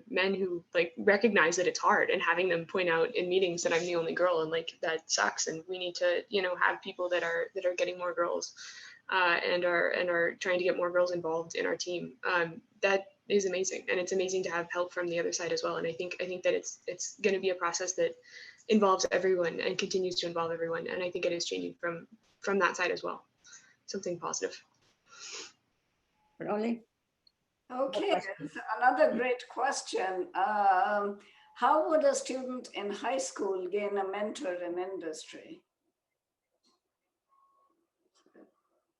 men who like recognize that it's hard and having them point out in meetings that I'm the only girl and like that sucks, and we need to have people that are getting more girls and are trying to get more girls involved in our team. That is amazing, and it's amazing to have help from the other side as well. And I think that it's going to be a process that involves everyone and continues to involve everyone, and I think it is changing from that side as well. Something positive. Rolly? Okay, another great question. How would a student in high school gain a mentor in industry?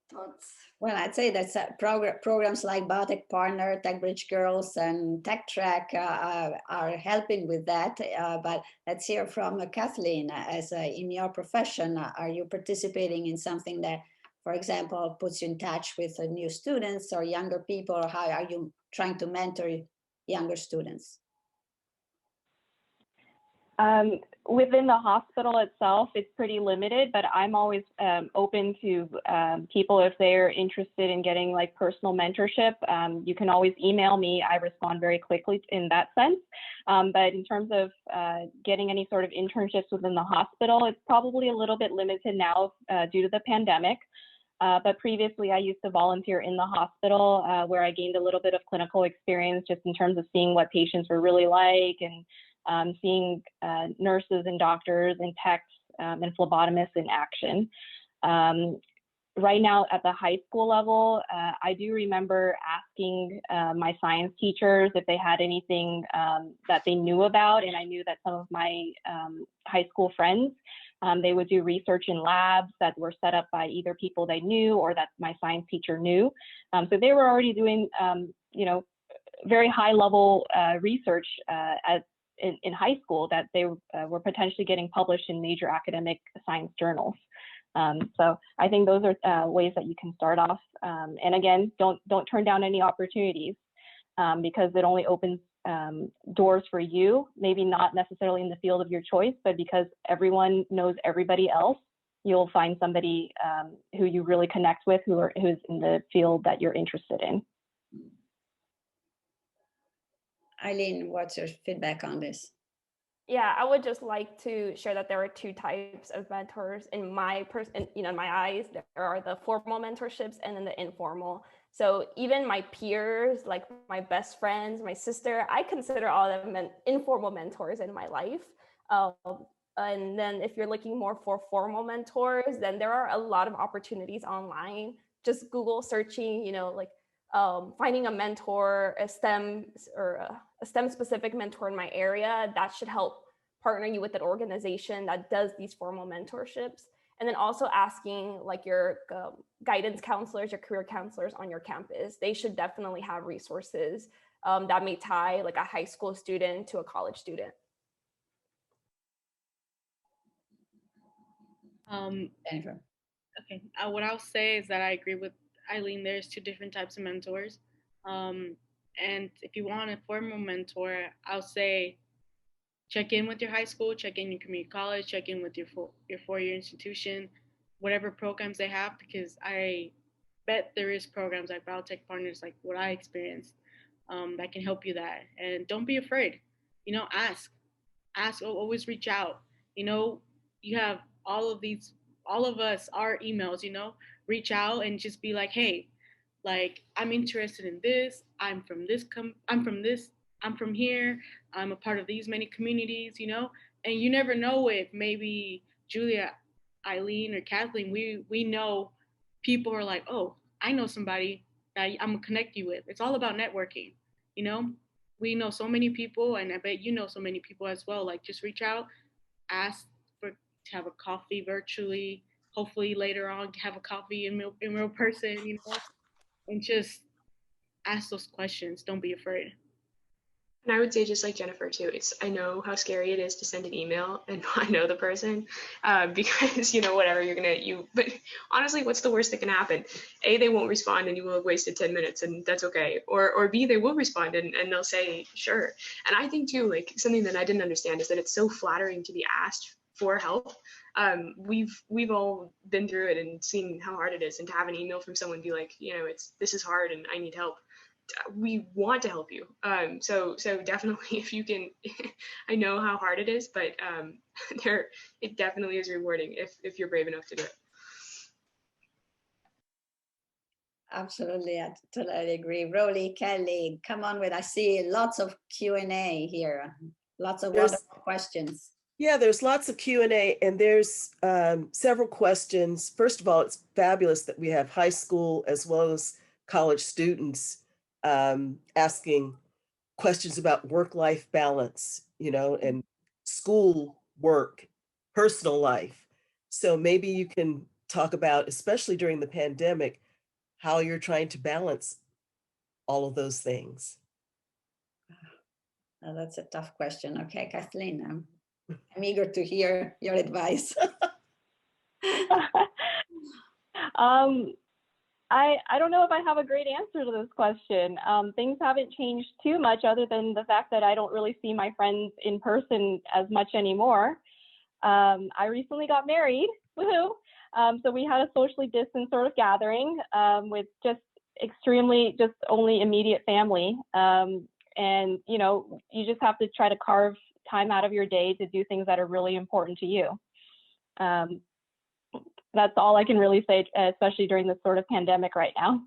Thoughts? Well, I'd say that's programs like Biologic Partner, TechBridge Girls, and Tech Track are helping with that. But let's hear from Kathleen. In your profession, are you participating in something that, for example, puts you in touch with new students or younger people, or how are you trying to mentor younger students? Within the hospital itself, it's pretty limited, but I'm always open to people if they're interested in getting like personal mentorship. You can always email me. I respond very quickly in that sense. But in terms of getting any sort of internships within the hospital, it's probably a little bit limited now due to the pandemic. But previously, I used to volunteer in the hospital where I gained a little bit of clinical experience just in terms of seeing what patients were really like, and seeing nurses and doctors and techs and phlebotomists in action. Right now at the high school level, I do remember asking my science teachers if they had anything that they knew about, and I knew that some of my high school friends They would do research in labs that were set up by either people they knew or that my science teacher knew. So they were already doing, very high level research in high school that they were potentially getting published in major academic science journals. So I think those are ways that you can start off. And again, don't turn down any opportunities because it only opens doors for you, maybe not necessarily in the field of your choice, but because everyone knows everybody else, you'll find somebody who you really connect with, who's in the field that you're interested in. Eileen, what's your feedback on this? Yeah, I would just like to share that there are two types of mentors in my in my eyes. There are the formal mentorships and then the informal. So even my peers, like my best friends, my sister, I consider all of them informal mentors in my life. And then if you're looking more for formal mentors, then there are a lot of opportunities online. Just Google searching, finding a mentor, a STEM or a STEM specific mentor in my area, that should help partner you with an organization that does these formal mentorships. And then also asking like your guidance counselors, your career counselors on your campus. They should definitely have resources that may tie like a high school student to a college student. Jennifer. Okay, what I'll say is that I agree with Eileen. There's two different types of mentors. And if you want a formal mentor, I'll say check in with your high school, check in your community college, check in with your four-year institution, whatever programs they have, because I bet there is programs like Biologic Partners, like what I experienced, that can help you that. And don't be afraid, ask, always reach out. You have all of us, our emails, reach out and just be like, hey, like, I'm interested in this. I'm from here. I'm a part of these many communities, and you never know if maybe Julia, Eileen, or Kathleen, we know people are like, oh, I know somebody that I'm gonna connect you with. It's all about networking, we know so many people, and I bet you know so many people as well. Like, just reach out, ask to have a coffee virtually, hopefully later on have a coffee in real person, and just ask those questions. Don't be afraid. And I would say, just like Jennifer too, I know how scary it is to send an email and not know the person, because whatever but honestly, what's the worst that can happen? A, they won't respond and you will have wasted 10 minutes, and that's okay. Or B, they will respond and they'll say sure. And I think too, like, something that I didn't understand is that it's so flattering to be asked for help. We've all been through it and seen how hard it is, and to have an email from someone be like, this is hard and I need help. We want to help you. So definitely, if you can, I know how hard it is, but it definitely is rewarding if you're brave enough to do it. Absolutely, I totally agree. Roly, Kelly, come on with, I see lots of Q&A here. Lots of wonderful questions. Yeah, there's lots of Q&A, and there's several questions. First of all, it's fabulous that we have high school as well as college students asking questions about work-life balance, and school, work, personal life. So maybe you can talk about, especially during the pandemic, how you're trying to balance all of those things. Oh, that's a tough question. Okay, Kathleen, I'm eager to hear your advice. I don't know if I have a great answer to this question. Things haven't changed too much, other than the fact that I don't really see my friends in person as much anymore. I recently got married, woohoo! So we had a socially distanced sort of gathering with just only immediate family. And you just have to try to carve time out of your day to do things that are really important to you. That's all I can really say, especially during this sort of pandemic right now.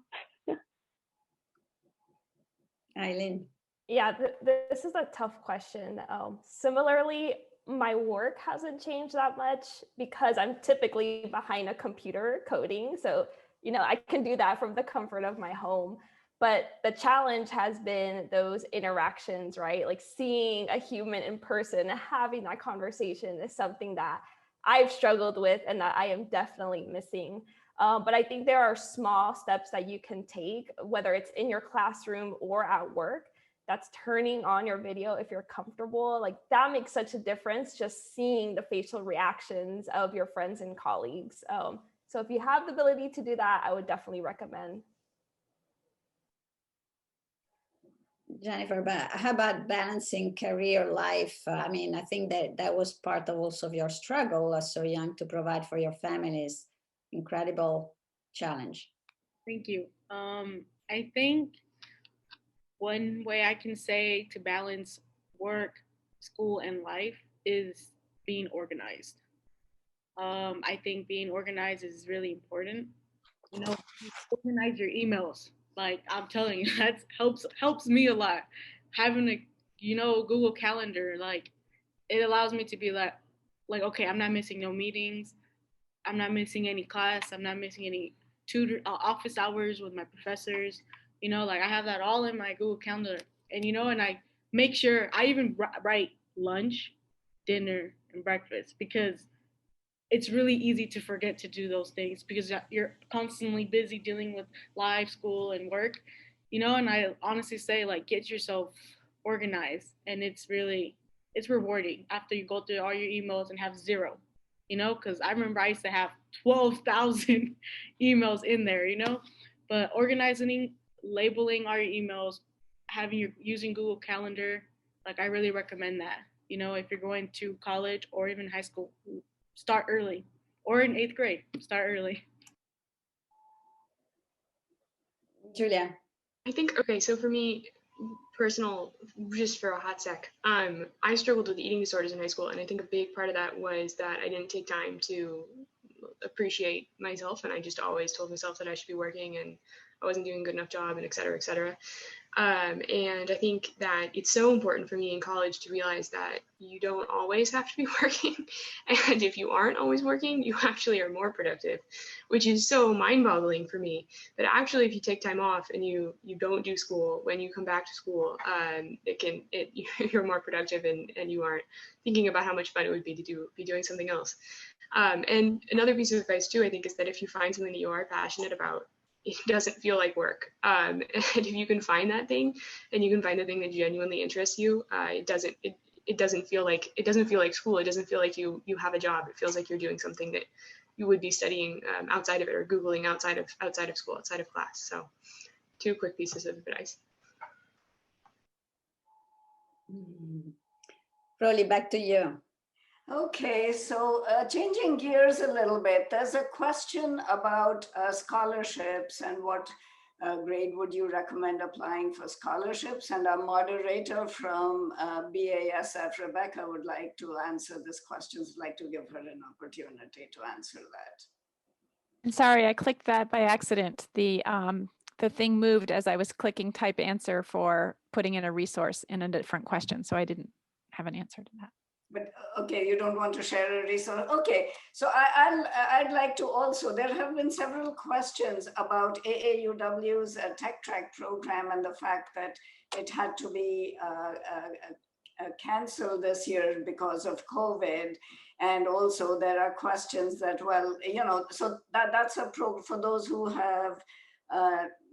Eileen. Yeah, this is a tough question. Similarly, my work hasn't changed that much because I'm typically behind a computer coding. So, I can do that from the comfort of my home. But the challenge has been those interactions, right? Like seeing a human in person, having that conversation is something that I've struggled with and that I am definitely missing. But I think there are small steps that you can take, whether it's in your classroom or at work, that's turning on your video if you're comfortable. Like that makes such a difference, just seeing the facial reactions of your friends and colleagues. So if you have the ability to do that, I would definitely recommend. Jennifer, but how about balancing career life? I mean, I think that was part of also of your struggle as so young to provide for your families. Incredible challenge. Thank you. I think one way I can say to balance work, school, and life is being organized. I think being organized is really important. You know, organize your emails. Like I'm telling you, that helps me a lot. Having a Google Calendar, like it allows me to be like okay, I'm not missing no meetings. I'm not missing any class. I'm not missing any tutor office hours with my professors. Like I have that all in my Google Calendar, and and I make sure I even write lunch, dinner, and breakfast because it's really easy to forget to do those things because you're constantly busy dealing with live school and work, and I honestly say like get yourself organized, and it's rewarding after you go through all your emails and have zero, because I remember I used to have 12,000 emails in there, but organizing, labeling all your emails, using Google Calendar, like I really recommend that, if you're going to college or even high school, start early, or in 8th grade, start early. Julia. I think, okay, so for me, personal, just for a hot sec, I struggled with eating disorders in high school, and I think a big part of that was that I didn't take time to appreciate myself, and I just always told myself that I should be working and I wasn't doing a good enough job, and et cetera, et cetera. And I think that it's so important for me in college to realize that you don't always have to be working. And if you aren't always working, you actually are more productive, which is so mind-boggling for me. But actually, if you take time off and you don't do school, when you come back to school, you're more productive and you aren't thinking about how much fun it would be to be doing something else. And another piece of advice too, I think, is that if you find something that you are passionate about, it doesn't feel like work. And if you can find that thing, and you can find the thing that genuinely interests you, it doesn't feel like school. It doesn't feel like you have a job. It feels like you're doing something that you would be studying outside of it, or Googling outside of school, outside of class. So 2 quick pieces of advice. Rolly, back to you. Okay, so changing gears a little bit, there's a question about scholarships and what grade would you recommend applying for scholarships? And our moderator from BASF, Rebecca, would like to answer this question. I'd like to give her an opportunity to answer that. I'm sorry, I clicked that by accident. The thing moved as I was clicking type answer for putting in a resource in a different question, so I didn't have an answer to that. But okay, you don't want to share a resource. Okay, so I'd like to also, there have been several questions about AAUW's Tech Track program and the fact that it had to be canceled this year because of COVID. And also there are questions that, well, so that's a program for those who have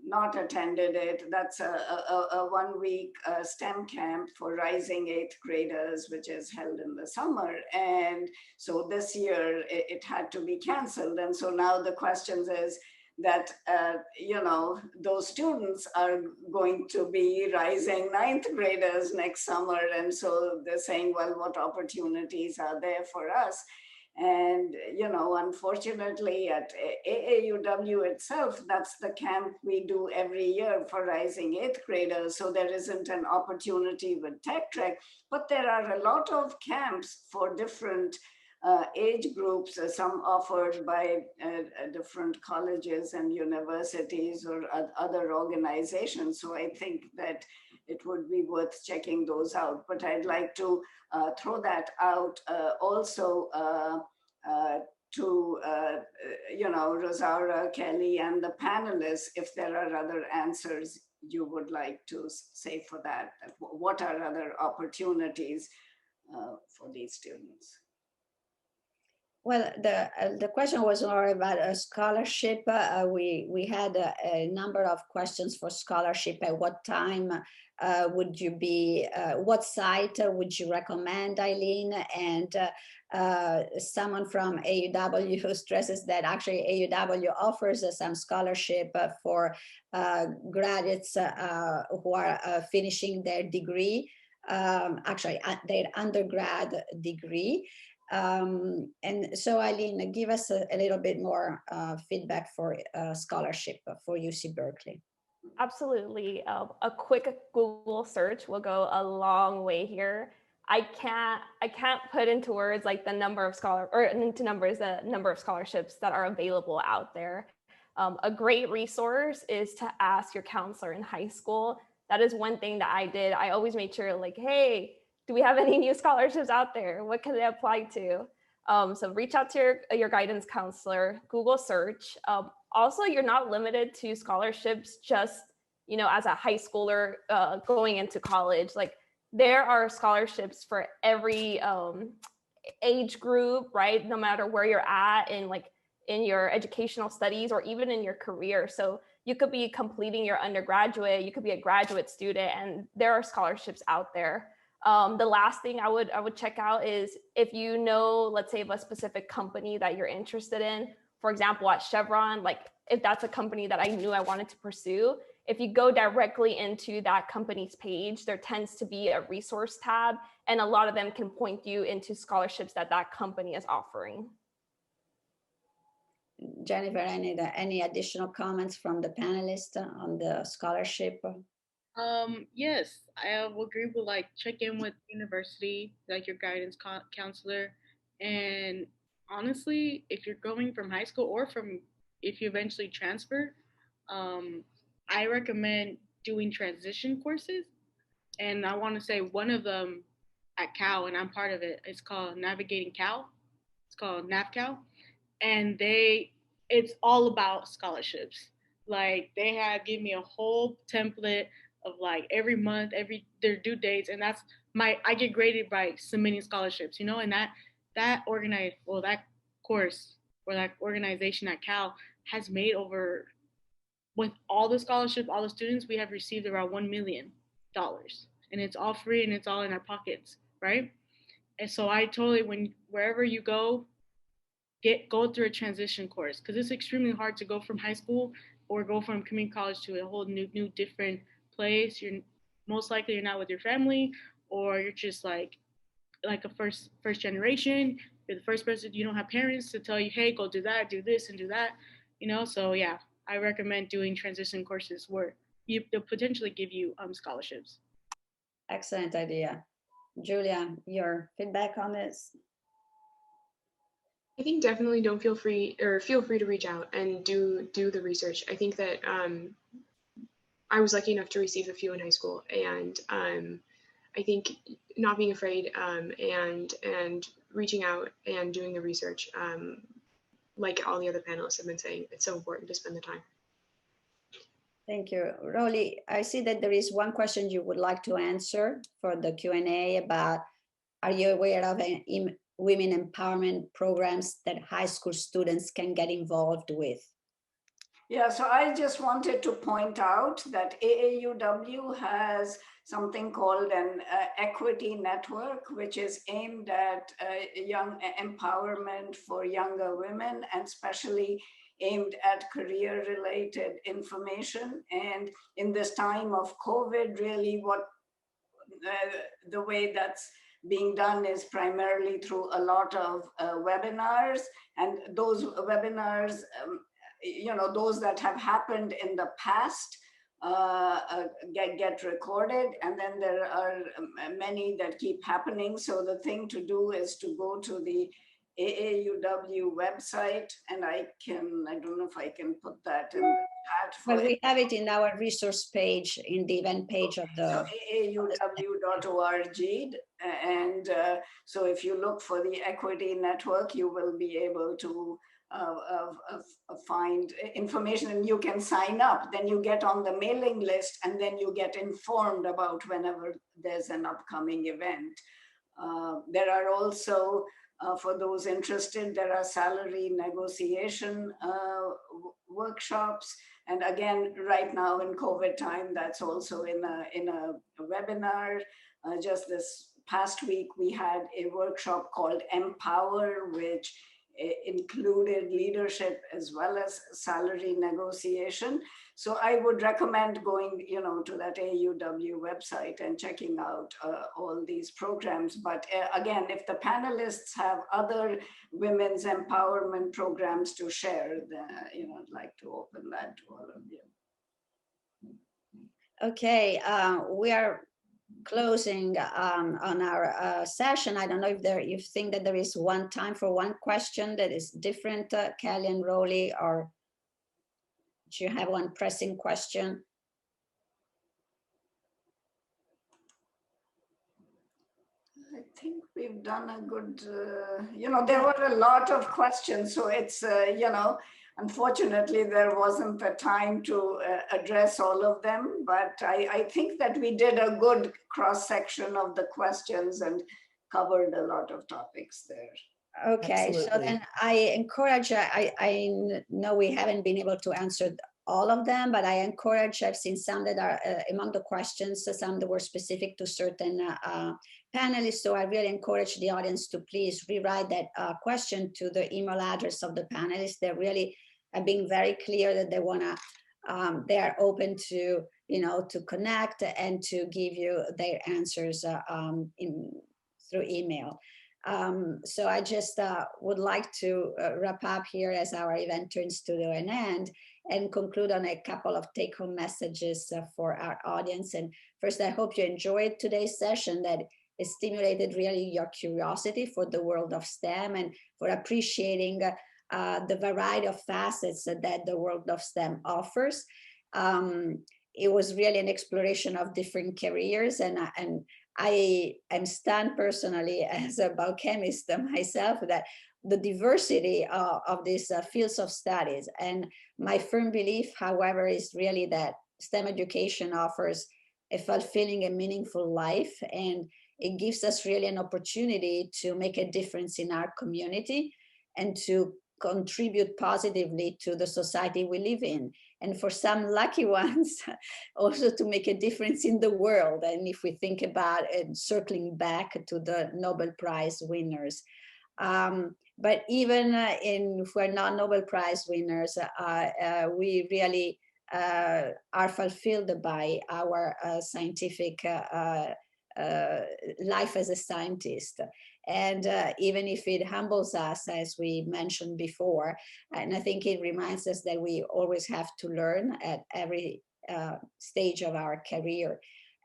not attended it. That's a 1-week STEM camp for rising 8th graders, which is held in the summer. And so this year it had to be canceled. And so now the question is that, those students are going to be rising 9th graders next summer. And so they're saying, well, what opportunities are there for us? And, unfortunately at AAUW itself, that's the camp we do every year for rising 8th graders. So there isn't an opportunity with Tech Trek, but there are a lot of camps for different age groups, some offered by different colleges and universities or other organizations. So I think that it would be worth checking those out. But I'd like to throw that out also to Rosaura, Kelly, and the panelists, if there are other answers you would like to say for that. What are other opportunities for these students? Well, the question was more about a scholarship. We had a number of questions for scholarship. At what time would you be? What site would you recommend, Eileen? And someone from AUW who stresses that actually AUW offers some scholarship for graduates who are finishing their degree, actually their undergrad degree. And so, Eileen, give us a little bit more feedback for scholarship for UC Berkeley. Absolutely. A quick Google search will go a long way here. I can't put into words like the number of the number of scholarships that are available out there. A great resource is to ask your counselor in high school. That is one thing that I did. I always made sure, like, hey, do we have any new scholarships out there? What can they apply to? So reach out to your guidance counselor, Google search. Also, you're not limited to scholarships just, as a high schooler going into college. Like, there are scholarships for every age group, right? No matter where you're at in your educational studies or even in your career. So you could be completing your undergraduate, you could be a graduate student, and there are scholarships out there. The last thing I would check out is if you know, let's say, of a specific company that you're interested in. For example, at Chevron, like if that's a company that I knew I wanted to pursue, if you go directly into that company's page, there tends to be a resource tab, and a lot of them can point you into scholarships that company is offering. Jennifer, any additional comments from the panelists on the scholarship? Yes, I will agree with check in with university, like your guidance counselor. And honestly, if you're going from high school or if you eventually transfer, I recommend doing transition courses. And I want to say one of them at Cal, and I'm part of it, it's called Navigating Cal. It's called NavCal. And it's all about scholarships. Like, they have given me a whole template of every month, their due dates, and I get graded by submitting scholarships, and that course or that organization at Cal has made with all the scholarships, all the students, we have received around $1 million, and it's all free and it's all in our pockets, right? And so I totally, wherever you go through a transition course, because it's extremely hard to go from high school or go from community college to a whole new different place. You're most likely you're not with your family, or you're just like a first generation. You're the first person, you don't have parents to tell you, hey, go do that, do this and do that, so yeah, I recommend doing transition courses where they'll potentially give you scholarships. Excellent idea. Julia, your feedback on this? I think definitely feel free to reach out and do the research. I think that I was lucky enough to receive a few in high school, and I think not being afraid and reaching out and doing the research, like all the other panelists have been saying, it's so important to spend the time. Thank you. Rolly, I see that there is one question you would like to answer for the Q&A about, are you aware of women empowerment programs that high school students can get involved with? Yeah, so I just wanted to point out that AAUW has something called an equity network, which is aimed at young empowerment for younger women, and especially aimed at career-related information. And in this time of COVID, really the way that's being done is primarily through a lot of webinars, and those webinars, those that have happened in the past get recorded, and then there are many that keep happening. So the thing to do is to go to the AAUW website, and I don't know if I can put that in the chat. Well, we have it in our resource page, in the event page of the... So aauw.org, and so if you look for the equity network, you will be able to find information, and you can sign up. Then you get on the mailing list, and then you get informed about whenever there's an upcoming event. There are also For those interested, there are salary negotiation workshops. And again, right now in COVID time, that's also in a webinar. Just this past week, we had a workshop called Empower, which included leadership as well as salary negotiation. So I would recommend going, to that AUW website and checking out all these programs. But again, if the panelists have other women's empowerment programs to share, then, I'd like to open that to all of you. Okay, we are closing on our session. I don't know if you think that there is one time for one question that is different, Kelly and Rolly, or do you have one pressing question? I think we've done a good, there were a lot of questions, so it's, unfortunately, there wasn't the time to address all of them, but I think that we did a good cross-section of the questions and covered a lot of topics there. Okay, Absolutely. so then I encourage, I know we haven't been able to answer all of them, but I encourage, I've seen some that are among the questions, some that were specific to certain panelists. So I really encourage the audience to please rewrite that question to the email address of the panelists. They're really being very clear that they they are open to, to connect and to give you their answers through email. So I just would like to wrap up here as our event turns to an end and conclude on a couple of take-home messages for our audience. And first, I hope you enjoyed today's session, that it stimulated really your curiosity for the world of STEM and for appreciating the variety of facets that the world of STEM offers. It was really an exploration of different careers, and I am stunned personally as a biochemist myself that the diversity of these fields of studies. And my firm belief, however, is really that STEM education offers a fulfilling and meaningful life, and it gives us really an opportunity to make a difference in our community and to contribute positively to the society we live in. And for some lucky ones, also to make a difference in the world. And if we think about it, circling back to the Nobel Prize winners. But even if we're not Nobel Prize winners, we really are fulfilled by our scientific life as a scientist. And even if it humbles us, as we mentioned before, and I think it reminds us that we always have to learn at every stage of our career.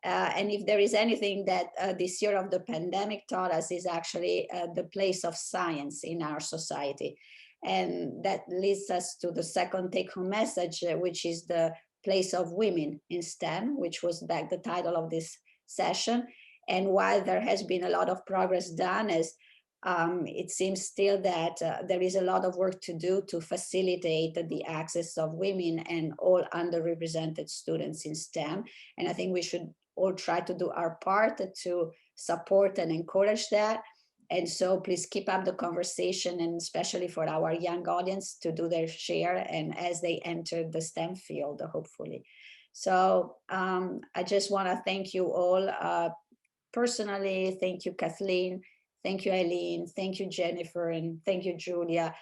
And if there is anything that this year of the pandemic taught us, is actually the place of science in our society. And that leads us to the second take-home message, which is the place of women in STEM, which was back the title of this session. And while there has been a lot of progress done, as it seems still that there is a lot of work to do to facilitate the access of women and all underrepresented students in STEM. And I think we should all try to do our part to support and encourage that. And so please keep up the conversation, and especially for our young audience to do their share and as they enter the STEM field, hopefully. So I just want to thank you all personally. Thank you, Kathleen. Thank you, Aileen. Thank you, Jennifer. And thank you, Julia,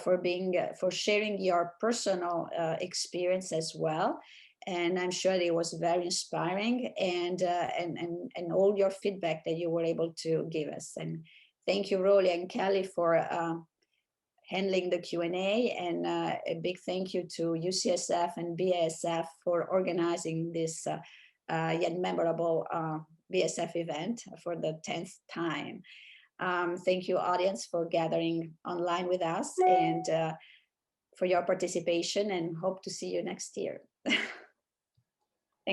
for sharing your personal experience as well. And I'm sure it was very inspiring, and all your feedback that you were able to give us. And thank you, Rolly and Kelly, for handling the Q&A, and a big thank you to UCSF and BASF for organizing this yet memorable BSF event for the 10th time. Thank you, audience, for gathering online with us and for your participation, and hope to see you next year.